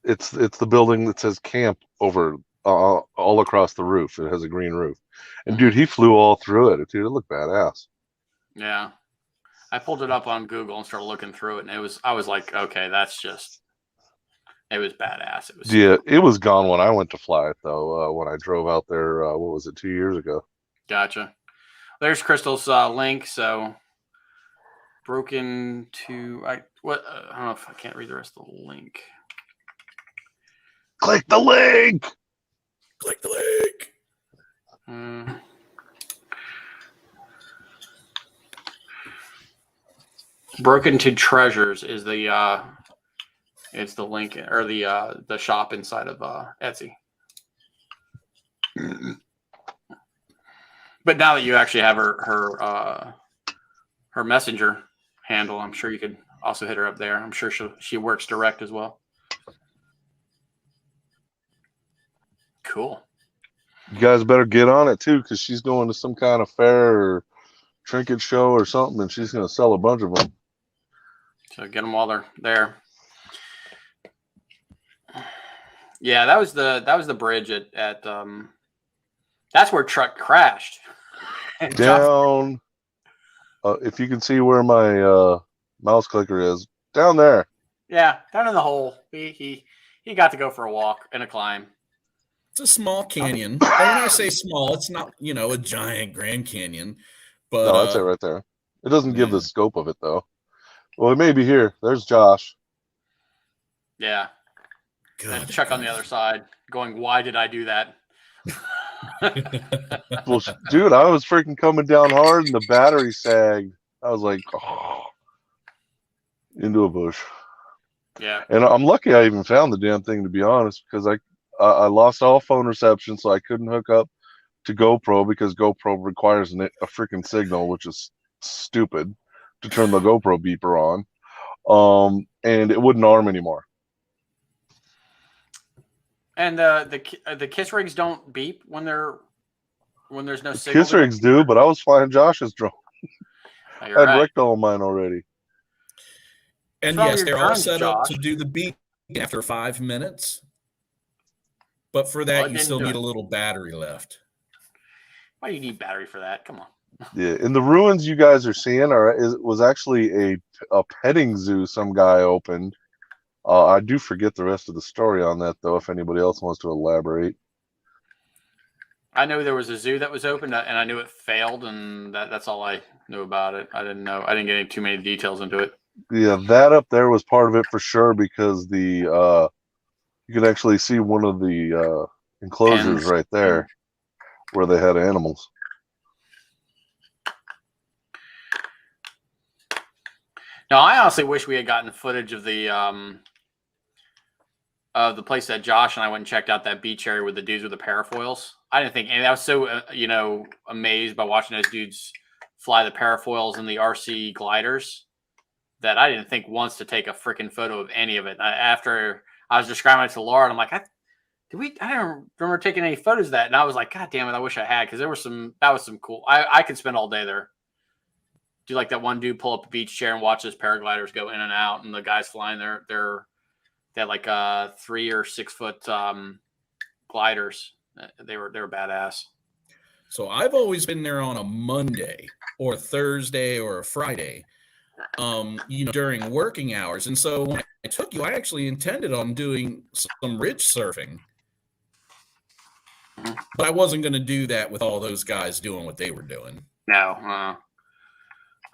It's the building that says camp over all across the roof. It has a green roof. And dude, he flew all through it. Dude, it looked badass. Yeah. I pulled it up on Google and started looking through it, and I was like, okay, that's just, it was badass. It was, yeah, it was gone when I went to fly it though. When I drove out there, what was it, 2 years ago? Gotcha. There's Crystal's link. So broken to, I don't know if I can't read the rest of the link. Click the link. Click the link. Broken to Treasures is the it's the link, or the shop inside of Etsy. But now that you actually have her messenger handle, I'm sure you could also hit her up there. I'm sure she works direct as well. Cool. You guys better get on it too, because she's going to some kind of fair or trinket show or something, and she's going to sell a bunch of them. So get them while they're there. Yeah, that was the bridge at that's where truck crashed. Down. If you can see where my mouse clicker is, down there. Yeah, down in the hole. He got to go for a walk and a climb. It's a small canyon. And when I say small, it's not, a giant Grand Canyon. But no, that's it right there. It doesn't give the scope of it though. Well, it may be here. There's Josh. Yeah. And Chuck on the other side going, why did I do that? Well, dude, I was freaking coming down hard and the battery sagged. I was like, oh, into a bush. Yeah. And I'm lucky I even found the damn thing, to be honest, because I lost all phone reception, so I couldn't hook up to GoPro because GoPro requires a freaking signal, which is stupid to turn the GoPro beeper on. And it wouldn't arm anymore. And the KISS rigs don't beep when there's no signal. KISS rigs do, but I was flying Josh's drone. Oh, I'd wrecked all mine already. And yes, they're all set up to do the beep after 5 minutes. But for that, you still need a little battery left. Why do you need battery for that? Come on. Yeah, in the ruins you guys are seeing was actually a petting zoo some guy opened. I do forget the rest of the story on that, though, if anybody else wants to elaborate. I know there was a zoo that was opened, and I knew it failed, and that's all I knew about it. I didn't get too many details into it. Yeah, that up there was part of it for sure, because you can actually see one of the enclosures right there where they had animals. Now, I honestly wish we had gotten footage of the place that Josh and I went and checked out, that beach area with the dudes with the parafoils. I didn't think, and I was so amazed by watching those dudes fly the parafoils and the RC gliders that I didn't think once to take a freaking photo of any of it. After I was describing it to Laura, and I'm like, I don't remember taking any photos of that, and I was like, God damn it, I wish I had, because that was some cool. I could spend all day there. Do like that one dude pull up a beach chair and watch those paragliders go in and out, and the guys flying they had like 3 or 6 foot gliders. They were badass. So I've always been there on a Monday or Thursday or a Friday, during working hours. And so when I took you, I actually intended on doing some ridge surfing, but I wasn't going to do that with all those guys doing what they were doing. No.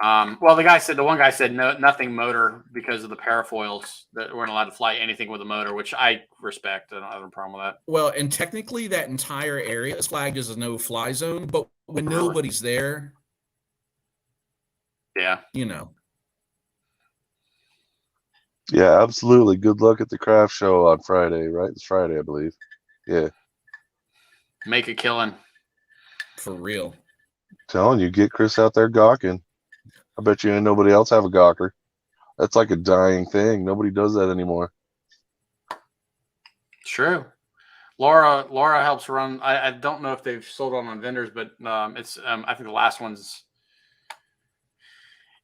Well, the one guy said no, nothing motor, because of the parafoils, that weren't allowed to fly anything with a motor, which I respect. I don't have a problem with that. Well, and technically that entire area is flagged as a no-fly zone, but when nobody's there, yeah, Yeah, absolutely. Good luck at the craft show on Friday, right? It's Friday, I believe. Yeah. Make a killing. For real. Telling you, get Chris out there gawking. I bet you ain't nobody else have a gawker. That's like a dying thing. Nobody does that anymore. True. Laura helps run. I don't know if they've sold on vendors, but it's I think the last one's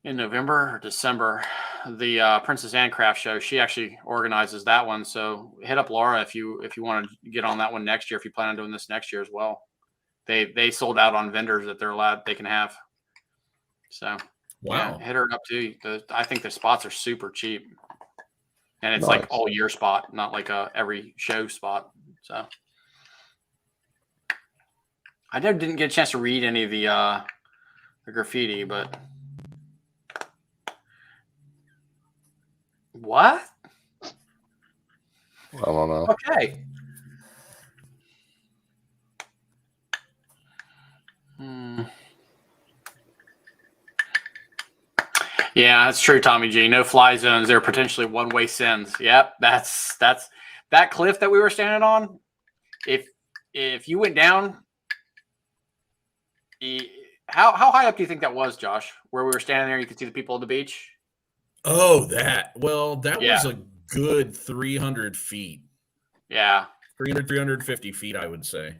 in November or December. The Princess Anne Craft Show. She actually organizes that one. So hit up Laura if you want to get on that one next year. If you plan on doing this next year as well. They sold out on vendors that they can have. So. Wow. Yeah, hit her up too. I think the spots are super cheap, and it's Nice. like all year spot, not like a every show spot. So I didn't get a chance to read any of the graffiti, but what? I don't know. Okay. Yeah, that's true, Tommy G. No fly zones. They're potentially one-way sends. Yep, that's that cliff that we were standing on. If you went down, how high up do you think that was, Josh? Where we were standing there, you could see the people on the beach. Oh, that was a good 300 feet. Yeah, 350 feet, I would say.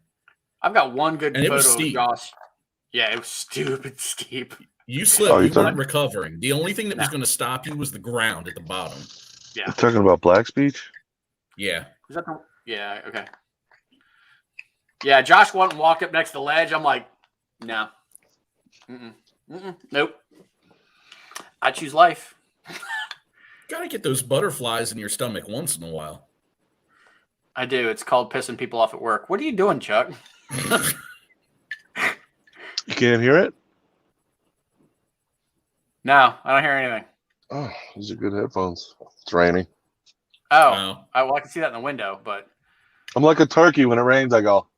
I've got one good And photo it was of steep. Josh. Yeah, it was stupid steep. You slipped. You weren't recovering. The only thing that was going to stop you was the ground at the bottom. Yeah. You're talking about Black's Beach? Yeah. Is that the? Yeah. Okay. Yeah, Josh went and walked up next to the ledge. I'm like, no. Nope. I choose life. Gotta get those butterflies in your stomach once in a while. I do. It's called pissing people off at work. What are you doing, Chuck? You can't hear it? No, I don't hear anything. Oh, these are good headphones. It's raining. Oh, wow. Well, I can see that in the window, but I'm like a turkey. When it rains, I go.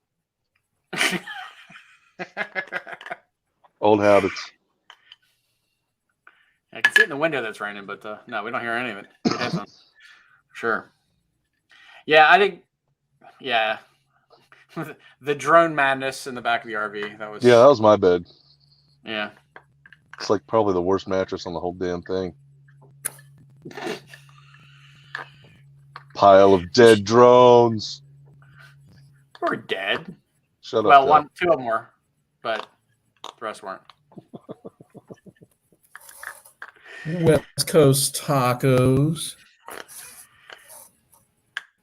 Old habits. I can see it in the window that's raining, but no, we don't hear any of it. Good headphones. Sure. Yeah, I think Yeah. The drone madness in the back of the RV. That was. Yeah, that was my bed. Yeah. It's like probably the worst mattress on the whole damn thing. Pile of dead drones. We're dead. Shut up. Well, two of them were, but the rest weren't. West Coast tacos.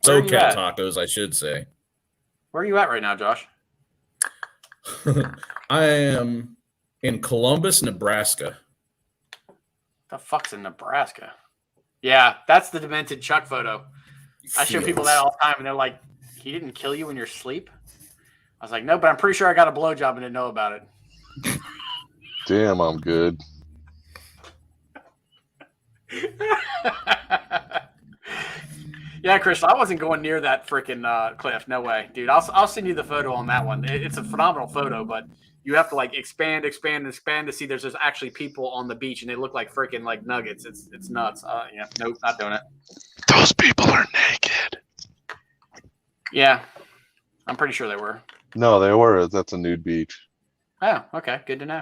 SoCal tacos, I should say. Where are you at right now, Josh? I am in Columbus, Nebraska. The fuck's in Nebraska? Yeah, that's the demented Chuck photo. I show people that all the time, and they're like, "He didn't kill you in your sleep?" I was like, "No, but I'm pretty sure I got a blowjob and didn't know about it." Damn, I'm good. Yeah, Chris, I wasn't going near that freaking cliff. No way, dude. I'll send you the photo on that one. It's a phenomenal photo, but you have to like expand to see there's actually people on the beach, and they look like freaking like nuggets. It's nuts. Yeah, nope, not doing it. Those people are naked. Yeah, I'm pretty sure they were. No, they were. That's a nude beach. Oh, okay, good to know.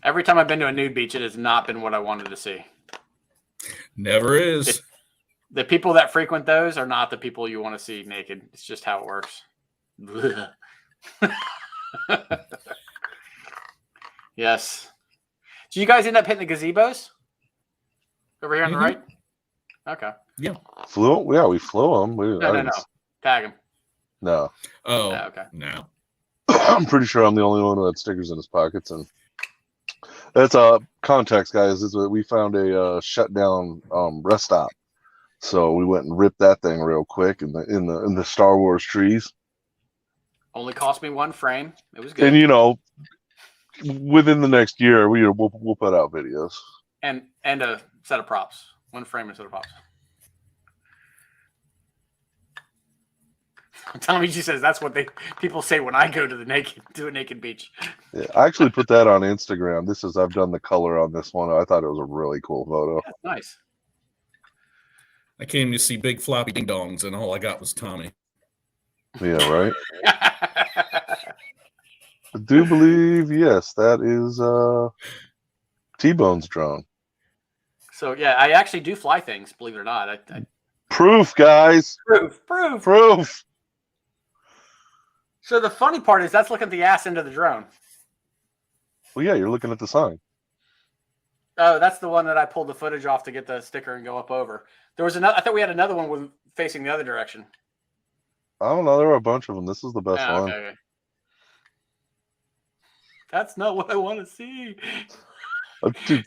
Every time I've been to a nude beach, it has not been what I wanted to see. Never is. The people that frequent those are not the people you want to see naked. It's just how it works. Yes. Did you guys end up hitting the gazebos? Over here on the right? Okay. Yeah. Yeah, we flew them. No. Tag them. No. Oh, okay. No. I'm pretty sure I'm the only one who had stickers in his pockets, and that's context, guys. Is that we found a shut down rest stop, so we went and ripped that thing real quick in the Star Wars trees. Only cost me one frame. It was good. And within the next year, we'll put out videos and a set of props. One frame and a set of props. Tommy G says that's what people say when I go to a naked beach. Yeah, I actually put that on Instagram. I've done the color on this one. I thought it was a really cool photo. Yeah, nice. I came to see big floppy ding dongs, and all I got was Tommy. Yeah, right. I do believe, yes, that is T-Bone's drone. So yeah, I actually do fly things. Believe it or not, I proof, guys. Proof. So the funny part is that's looking at the ass end of the drone. Well, yeah, you're looking at the sign. Oh, that's the one that I pulled the footage off to get the sticker and go up over. There was another. I thought we had another one facing the other direction. I don't know. There were a bunch of them. This is the best one. Okay. That's not what I want to see. Dude,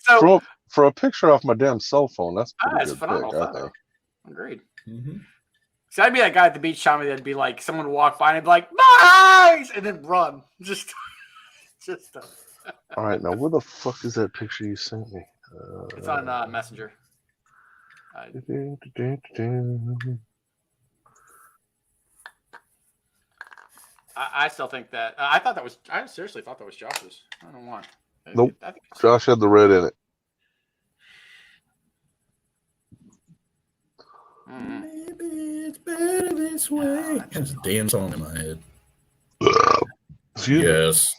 for a picture off my damn cell phone, that's pretty good phenomenal pic, I think. Agreed. Mm-hmm. So I'd be that guy at the beach, Tommy, that'd be like, someone would walk by and I'd be like, nice! And then run. Just. All right, now where the fuck is that picture you sent me? It's on Messenger. I still think that. I seriously thought that was Josh's. I don't know why. Nope. Josh had the red in it. Maybe it's better this way. There's a damn song in my head. Yes.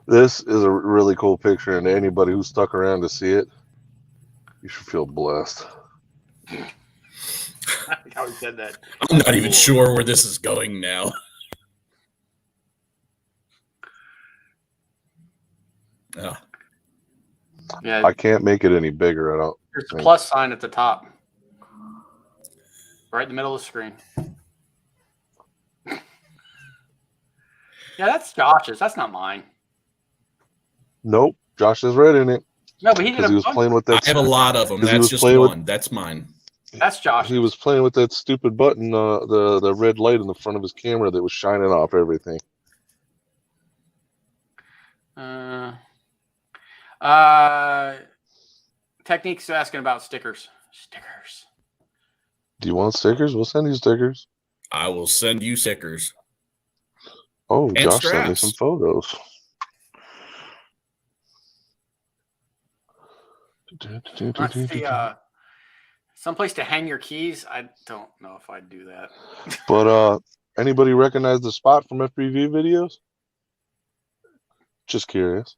This is a really cool picture, and anybody who's stuck around to see it, you should feel blessed. I always said that. I'm not even sure where this is going now. Oh. Yeah, I can't make it any bigger. I don't. There's a plus sign at the top, right in the middle of the screen. Yeah, that's Josh's. That's not mine. Nope, Josh has red in it. No, but he was playing with that. I have a lot of them. That's just one. That's mine. That's Josh. He was playing with that stupid button, the red light in the front of his camera that was shining off everything. Technique's asking about stickers. Do you want stickers? We'll send you stickers. I will send you stickers. Oh, And Josh straps. sent me some photos. That's the Someplace to hang your keys? I don't know if I'd do that. But anybody recognize the spot from FPV videos? Just curious.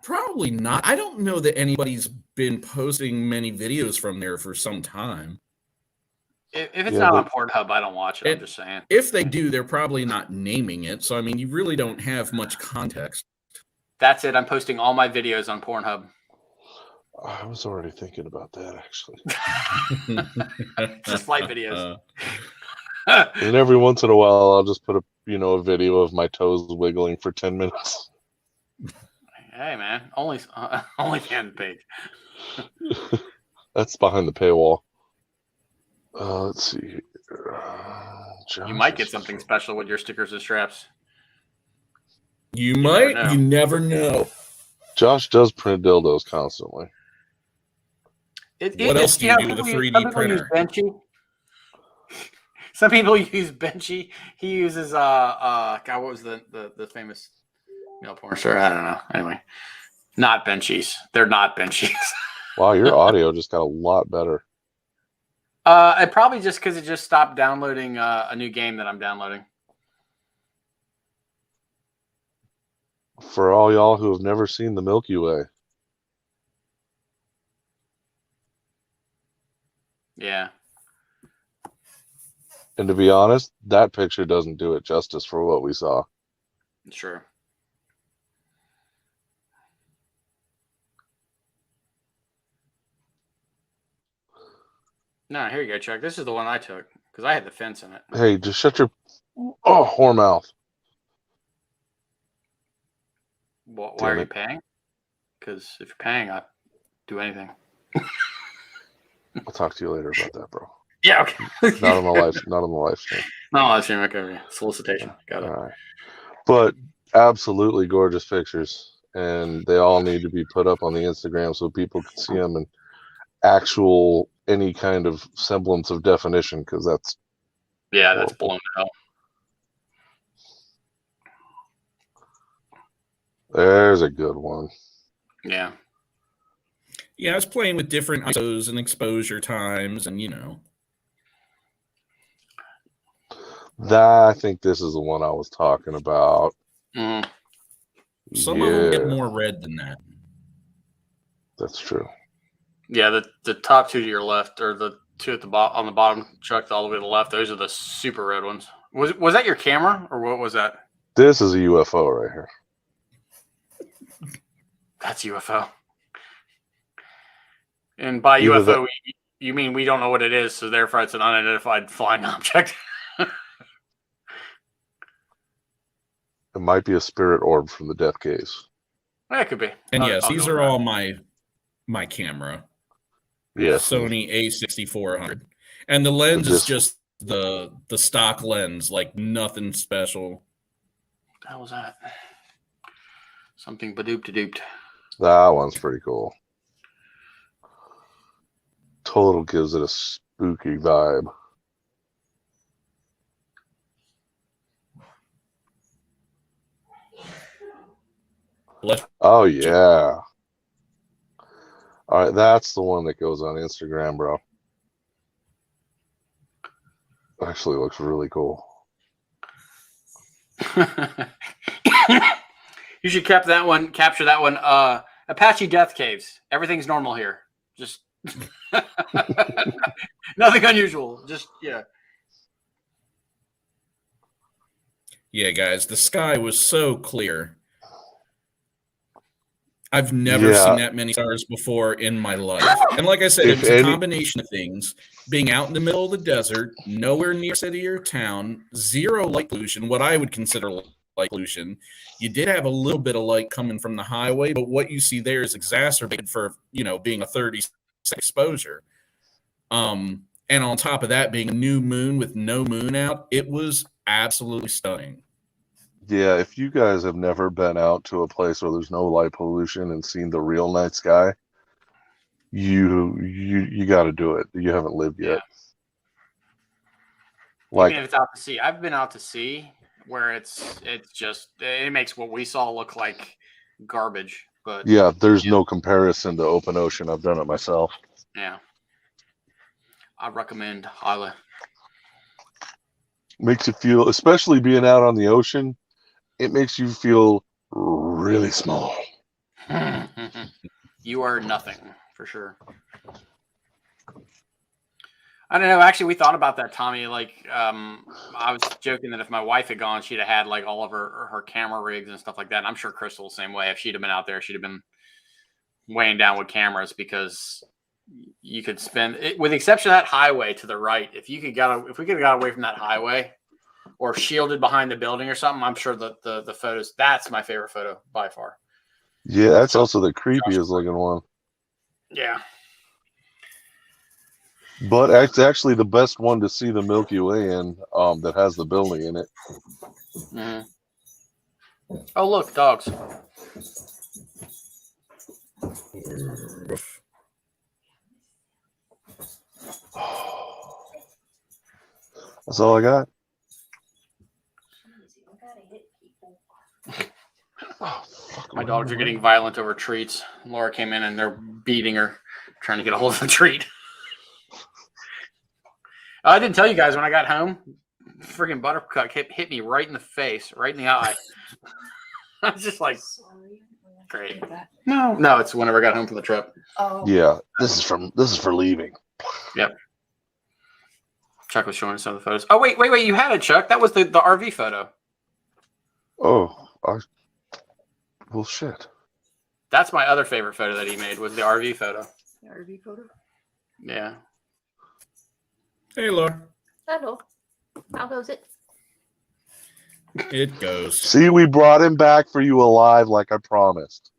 Probably not. I don't know that anybody's been posting many videos from there for some time. If it's not on Pornhub, I don't watch it. I'm just saying. If they do, they're probably not naming it. So, I mean, you really don't have much context. That's it. I'm posting all my videos on Pornhub. I was already thinking about that, actually. Just flight videos. And every once in a while, I'll just put a video of my toes wiggling for 10 minutes. Hey, man. Only fan page. That's behind the paywall. Let's see. You might get something special with your stickers and straps. You might. You never know. Josh does print dildos constantly. What else do you do with a 3D printer? Some people use Benchy. He uses God, what was the famous male porn star? I don't know. Anyway, not Benchies. They're not Benchies. Wow, your audio just got a lot better. It probably just because it just stopped downloading a new game that I'm downloading. For all y'all who have never seen the Milky Way. Yeah. And to be honest, that picture doesn't do it justice for what we saw. Sure. No, here you go, Chuck. This is the one I took because I had the fence in it. Hey, just shut your whore mouth. Why are you paying? Because if you're paying, I'll do anything. I'll talk to you later about that, bro. Yeah, okay. Not on the live stream. Not on the live stream. Okay. Solicitation. Got it. All right. But absolutely gorgeous pictures, and they all need to be put up on the Instagram so people can see them in actual any kind of semblance of definition, because that's that's blown to hell. There's a good one. Yeah. Yeah, I was playing with different ISOs and exposure times, and I think this is the one I was talking about. Mm-hmm. Some of them get more red than that. That's true. Yeah, the top two to your left, or the two at the on the bottom, Chuck, all the way to the left, those are the super red ones. Was that your camera, or what was that? This is a UFO right here. That's UFO. And by UFO, you mean we don't know what it is, so therefore it's an unidentified flying object. It might be a spirit orb from the death case. That could be. And yes, these are all my camera. Yes. Sony A6400. And the lens is just the stock lens, like nothing special. What the hell was that? Something badoop-to-dooped. That one's pretty cool. Total gives it a spooky vibe. Oh, yeah. All right, that's the one that goes on Instagram, bro. Actually looks really cool. You should capture that one. Apache Death Caves. Everything's normal here. Just nothing unusual. Just Yeah, guys, the sky was so clear. I've never seen that many stars before in my life. And like I said, it was a combination of things. Being out in the middle of the desert, nowhere near city or town, zero light pollution, what I would consider light pollution. You did have a little bit of light coming from the highway, but what you see there is exacerbated for, being a 30 exposure. And on top of that, being a new moon with no moon out, it was absolutely stunning. Yeah, if you guys have never been out to a place where there's no light pollution and seen the real night sky, you got to do it. You haven't lived yet. Like, even if it's out to sea, I've been out to sea where it makes what we saw look like garbage. But yeah, there's no comparison to open ocean. I've done it myself. yeah, I recommend highly. Makes you feel, especially being out on the ocean, it makes you feel really small. You are nothing for sure. I don't know. Actually, we thought about that, Tommy. Like, I was joking that if my wife had gone, she'd have had like all of her camera rigs and stuff like that. And I'm sure Crystal the same way. If she'd have been out there, she'd have been weighing down with cameras because you could spend it, with the exception of that highway to the right. If we could have got away from that highway or shielded behind the building or something, I'm sure that the photos. That's my favorite photo by far. Yeah, that's also the creepiest looking one. Yeah. But it's actually the best one to see the Milky Way in, that has the building in it. Mm-hmm. Oh, look, dogs. That's all I got. My dogs are getting violent over treats. Laura came in and they're beating her, trying to get a hold of the treat. I didn't tell you guys when I got home. Freaking Buttercup hit me right in the face, right in the eye. I was just like, great. No, it's whenever I got home from the trip. Oh. Yeah, this is for leaving. Yep. Chuck was showing us some of the photos. Oh, wait. You had it, Chuck. That was the RV photo. Oh, well, shit. That's my other favorite photo that he made was the RV photo. The RV photo? Yeah. Hey, Laura. Hello. How goes it? It goes. See, we brought him back for you alive like I promised.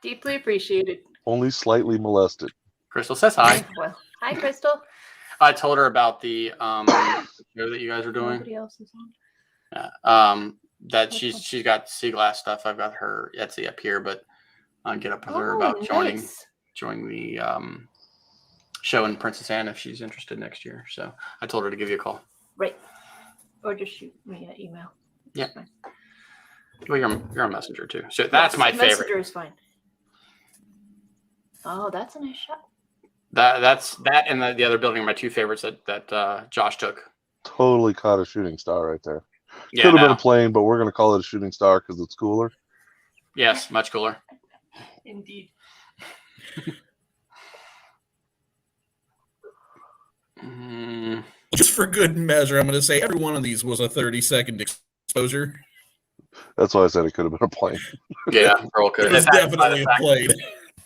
Deeply appreciated. Only slightly molested. Crystal says hi. Well, hi, Crystal. I told her about the show that you guys are doing. Nobody else is on. That she's got sea glass stuff. I've got her Etsy up here, but I'll get up with her about joining the show in Princess Anne if she's interested next year. So I told her to give you a call. Right. Or just shoot me an email. Yeah. Well, you're a messenger too. So that's my favorite. Messenger is fine. Oh, that's a nice shot. That's that and the other building are my two favorites that Josh took. Totally caught a shooting star right there. Yeah, could have been a plane, but we're going to call it a shooting star because it's cooler. Yes, much cooler. Indeed. Just for good measure, I'm going to say every one of these was a 30-second exposure. That's why I said it could have been a plane. Yeah, Earl could. It was definitely a plane.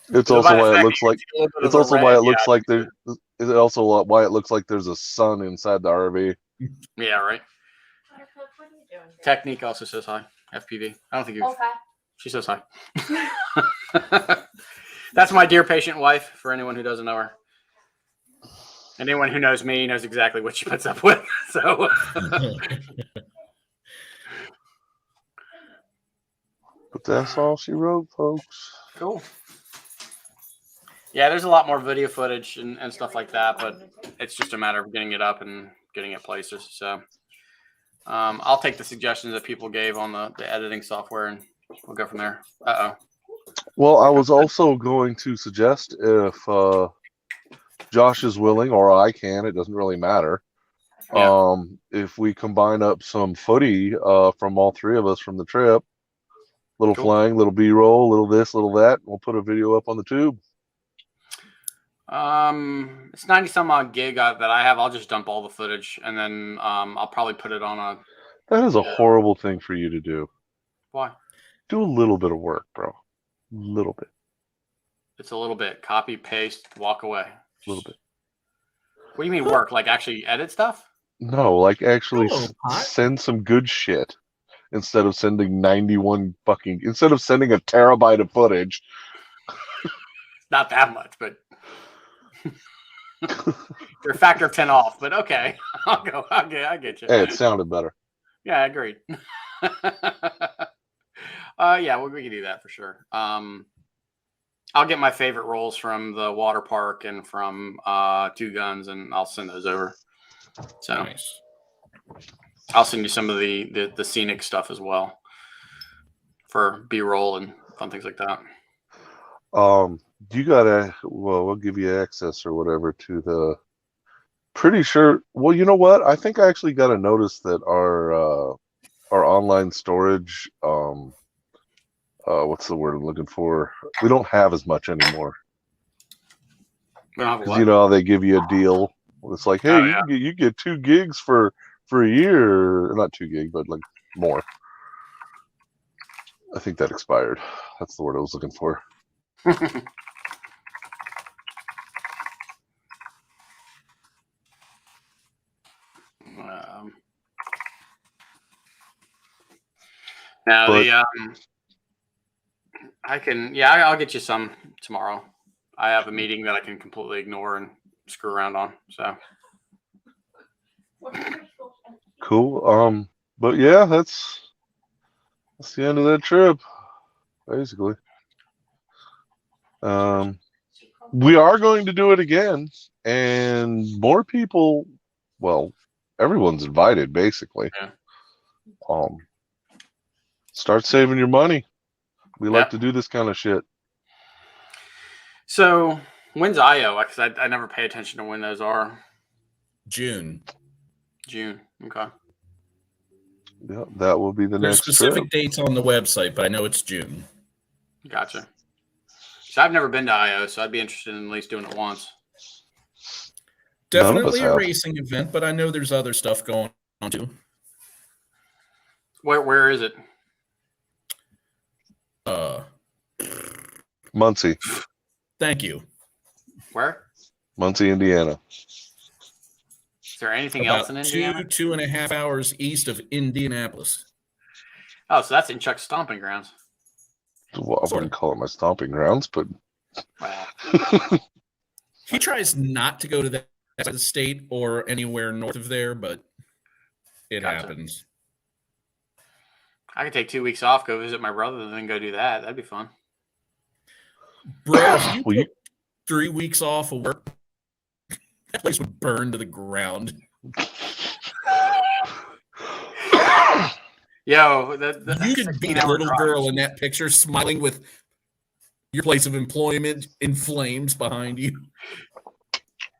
It's also why it looks like. It's also why it looks like there. Is it also why it looks like there's a sun inside the RV? Yeah, right. What are you doing? Technique also says hi. FPV. I don't think you. Oh, hi. She says hi. That's my dear patient wife. For anyone who doesn't know her, and anyone who knows me knows exactly what she puts up with. So. But that's all she wrote, folks. Cool. Yeah, there's a lot more video footage and stuff like that, but it's just a matter of getting it up and getting it places. So I'll take the suggestions that people gave on the editing software and we'll go from there. Well, I was also going to suggest if Josh is willing or I can, it doesn't really matter. Yeah. If we combine up some footy from all three of us from the trip, little flying, little B-roll, little this, little that, we'll put a video up on the tube. It's 90 some odd gig that I have. I'll just dump all the footage and then I'll probably put it on a. That is a horrible thing for you to do. Why? Do a little bit of work, bro. A little bit. It's a little bit. Copy, paste, walk away. A little bit. What do you mean work? Like actually edit stuff? No, like actually send some good shit instead of sending instead of sending a terabyte of footage. Not that much, but you're a factor of 10 off, but okay. I'll go. Okay, I get you. Hey, it sounded better. Yeah, I agreed. Yeah, we can do that for sure. I'll get my favorite rolls from the water park and from Two Guns, and I'll send those over. So Nice. I'll send you some of the scenic stuff as well for B-roll and fun things like that. You gotta, well, we'll give you access or whatever to the, pretty sure, well, you know what? I think I actually got a notice that our online storage, what's the word I'm looking for? We don't have as much anymore. We don't have a Because what? you know how they give you a deal. It's like, hey, Oh, you get 2 gigs for a year, not 2 gig, but like more. I think that expired. That's the word I was looking for. But now the I can, yeah, I'll get you some tomorrow. I have a meeting that I can completely ignore and screw around on. So cool. But yeah, that's the end of that trip, basically. We are going to do it again, and more people. Well, everyone's invited, basically. Yeah. Start saving your money. We like Yep. to do this kind of shit. So when's IO? Because I never pay attention to when those are. June. June. Okay. Yeah, that will be the There's next specific trip. dates on the website, but I know it's June. Gotcha. So I've never been to IO, so I'd be interested in at least doing it once. None of us Definitely a have. racing event, but I know there's other stuff going on too. Where is it? Muncie. Thank you. Where? Muncie, Indiana. Is there anything About else in Indiana? 2.5 hours east of Indianapolis. Oh, so that's in Chuck's stomping grounds. Well, I wouldn't call it my stomping grounds, but Wow. He tries not to go to that side of the state or anywhere north of there, but it Gotcha. happens. I could take 2 weeks off, go visit my brother, and then go do that. That'd be fun. Bro, if you Well, took 3 weeks off of work, that place would burn to the ground. Yo, You could be the little girl in that picture smiling with your place of employment in flames behind you.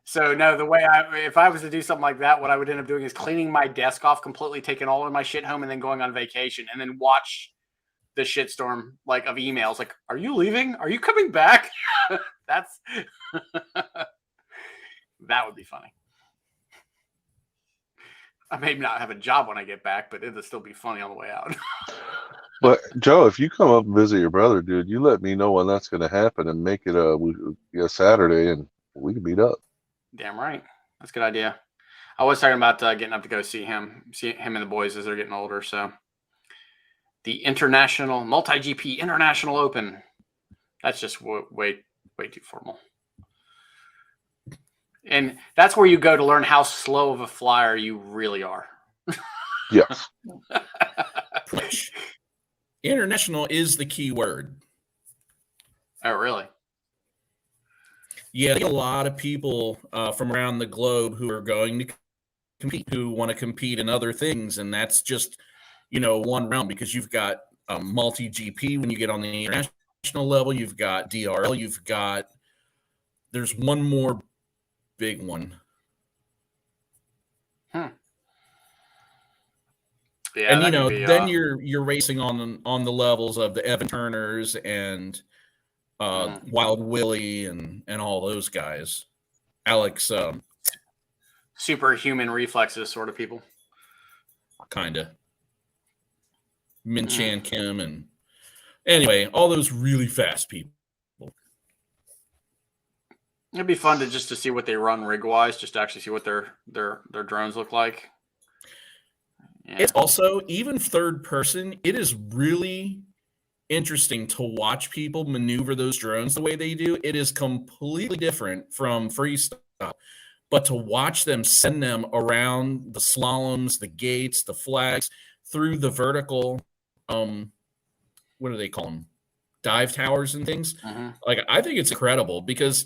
So no, the way if I was to do something like that, what I would end up doing is cleaning my desk off completely, taking all of my shit home, and then going on vacation, and then watch the shitstorm like of emails. Like, are you leaving? Are you coming back? That's that would be funny. I may not have a job when I get back, but it'll still be funny on the way out. But Joe, if you come up and visit your brother, dude, you let me know when that's going to happen and make it a Saturday, and we can meet up. Damn right, that's a good idea. I was talking about getting up to go see him and the boys as they're getting older. So the International Multi-GP International Open. That's just way too formal. And that's where you go to learn how slow of a flyer you really are. Yes. International is the key word. Oh, really? Yeah, a lot of people from around the globe who are going to compete, who want to compete in other things, and that's just, one round, because you've got multi-GP when you get on the international level, you've got DRL, there's one more big one. Yeah, and then you're racing on the levels of the Evan Turners and Wild Willie and all those guys. Alex, superhuman reflexes sort of people. Kind of. Min Chan Kim, and anyway, all those really fast people. It'd be fun to see what they run rig wise, just to actually see what their drones look like. Yeah. It's also, even third person, it is really interesting to watch people maneuver those drones the way they do. It is completely different from freestyle, but to watch them send them around the slaloms, the gates, the flags, through the vertical, what do they call them? Dive towers and things. Like, I think it's incredible because,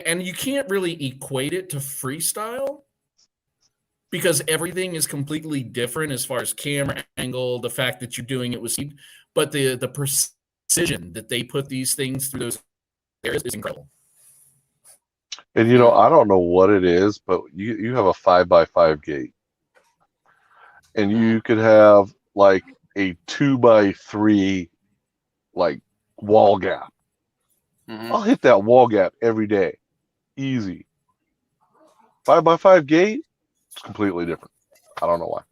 and you can't really equate it to freestyle, because everything is completely different as far as camera angle, the fact that you're doing it with speed, but the precision that they put these things through those there is incredible. And you know, I don't know what it is, but you have a 5x5 gate, and you could have like a 2x3 like wall gap. I'll hit that wall gap every day, easy. 5x5 gate, it's completely different. I don't know why.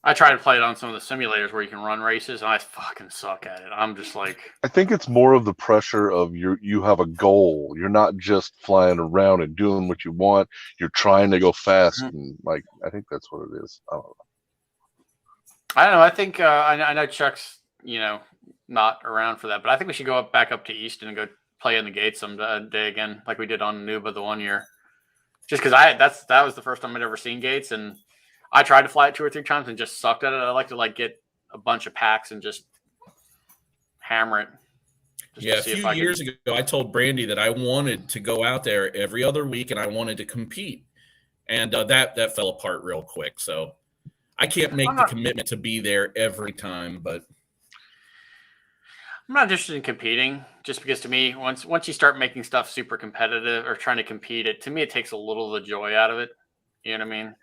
I try to play it on some of the simulators where you can run races, and I fucking suck at it. I'm just like, I think it's more of the pressure of you have a goal. You're not just flying around and doing what you want. You're trying to go fast, and like I think that's what it is. I don't know. I don't know. I think I know Chuck's not around for that, but I think we should go back up to Easton and go play in the gates some day again, like we did on Nuba the one year. Just because that was the first time I'd ever seen gates, and I tried to fly it 2 or 3 times and just sucked at it. I like to get a bunch of packs and just hammer it. Yeah, a few years ago, I told Brandy that I wanted to go out there every other week and I wanted to compete, and that fell apart real quick. So I can't make the commitment to be there every time, but I'm not interested in competing, just because to me, once you start making stuff super competitive or trying to compete, to me it takes a little of the joy out of it. You know what I mean?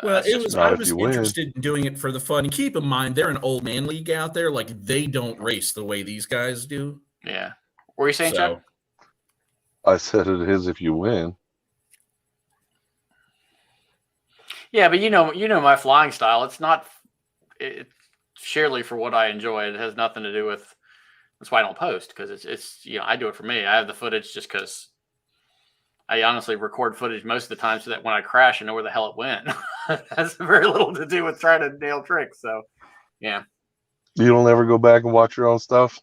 Well, I was interested in doing it for the fun. And keep in mind, they're an old man league out there. Like, they don't race the way these guys do. Yeah. What were you saying, Chuck? I said it is if you win. Yeah, but you know my flying style. It's sheerly for what I enjoy. It has nothing to do with. That's why I don't post, because it's I do it for me. I have the footage just because I honestly record footage most of the time so that when I crash, I know where the hell it went. It has very little to do with trying to nail tricks. So, yeah. You don't ever go back and watch your own stuff?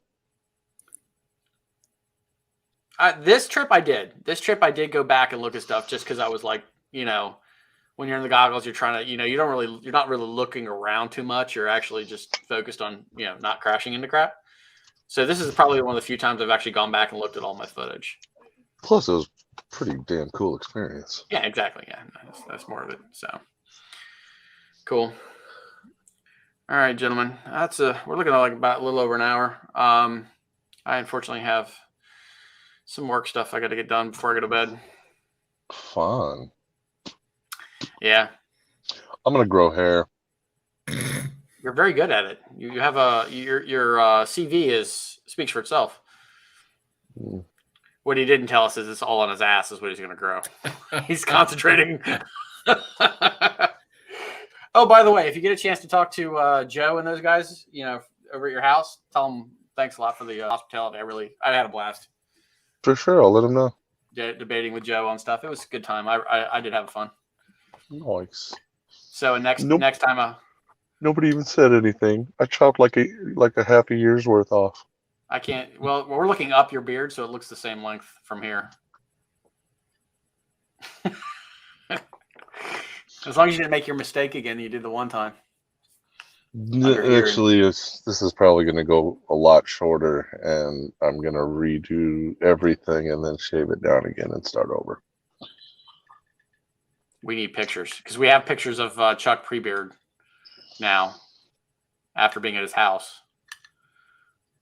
This trip I did. This trip I did go back and look at stuff just because I was like, when you're in the goggles, you're trying to, you're not really looking around too much. You're actually just focused on, not crashing into crap. So this is probably one of the few times I've actually gone back and looked at all my footage. Plus, it was a pretty damn cool experience. Yeah, exactly. Yeah, that's more of it. So cool. All right, gentlemen. We're looking at like about a little over an hour. I unfortunately have some work stuff I got to get done before I go to bed. Fun. Yeah. I'm gonna grow hair. You're very good at it. You have your CV speaks for itself. Mm. What he didn't tell us is it's all on his ass is what he's going to grow. He's concentrating. Oh, by the way, if you get a chance to talk to Joe and those guys, over at your house, tell them thanks a lot for the hospitality. I had a blast. For sure, I'll let them know. Debating with Joe on stuff. It was a good time. I did have fun. Nice. So next time, nobody even said anything. I chopped like a half a year's worth off. I can't. Well, we're looking up your beard, so it looks the same length from here. As long as you didn't make your mistake again, you did the one time. Actually, this is probably going to go a lot shorter, and I'm going to redo everything and then shave it down again and start over. We need pictures because we have pictures of Chuck pre-beard now after being at his house.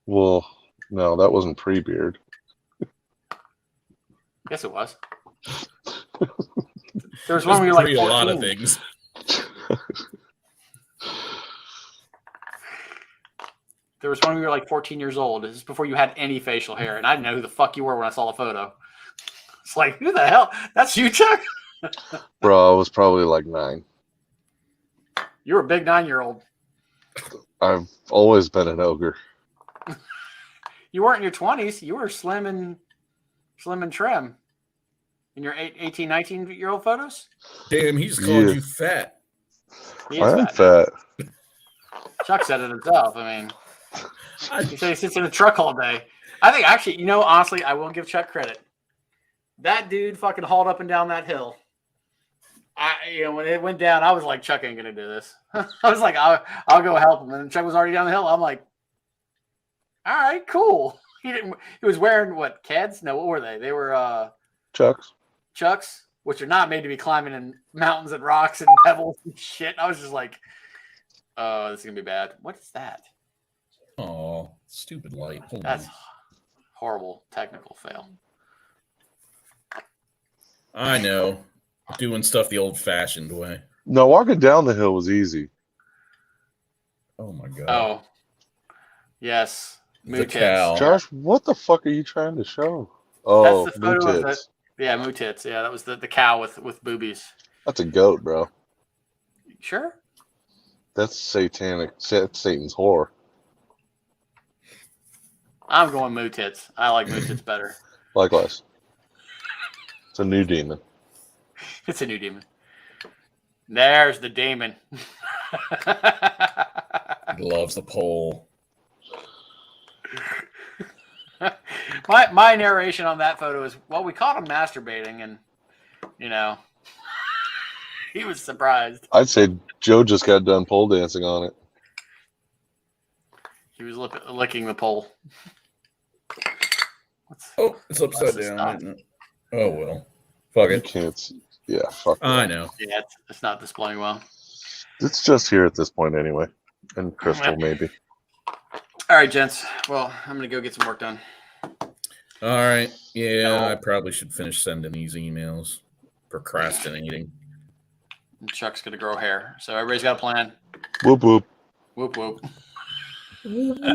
Well, no, that wasn't pre-beard. Yes, it was. There was one where you were like 14. A lot of things. There was one where you were like 14 years old. This is before you had any facial hair, and I didn't know who the fuck you were when I saw the photo. It's like, who the hell? That's you, Chuck? Bro, I was probably like 9. You were a big 9-year-old. I've always been an ogre. You weren't in your 20s. You were slim and trim. In your 18, 19-year-old photos? Damn, he's called you fat. I am fat. Chuck said it himself. I mean, he said he sits in a truck all day. I think actually, honestly, I will give Chuck credit. That dude fucking hauled up and down that hill. When it went down, I was like, Chuck ain't gonna do this. I was like, I'll go help him. And Chuck was already down the hill. I'm like, all right, cool. He was wearing what, Keds? No, what were they? They were Chucks, which are not made to be climbing in mountains and rocks and pebbles and shit. I was just like, oh, this is gonna be bad. What is that? Oh, stupid light. That's horrible technical fail. I know. Doing stuff the old-fashioned way. No, walking down the hill was easy. Oh my god. Oh, yes. The Moo tits. cow. Josh, what the fuck are you trying to show? Oh, That's the moo photo of tits. Yeah, moo tits. Yeah, that was the cow with boobies. That's a goat, bro. Sure. That's satanic. That's Satan's whore. I'm going moo tits. I like moo tits better. Likewise. It's a new demon. It's a new demon. There's the demon. He loves the pole. My narration on that photo is, well, we caught him masturbating, and he was surprised. I'd say Joe just got done pole dancing on it. He was licking the pole. Oh, it's upside down. Isn't it? Oh well. Fuck You it. can't see. Yeah, fuck I that. know. Yeah, it's not displaying well. It's just here at this point anyway. And Crystal, maybe. All right, gents. Well, I'm going to go get some work done. All right. Yeah, No. I probably should finish sending these emails. Procrastinating. And Chuck's going to grow hair. So everybody's got a plan. Whoop, whoop. Whoop, whoop.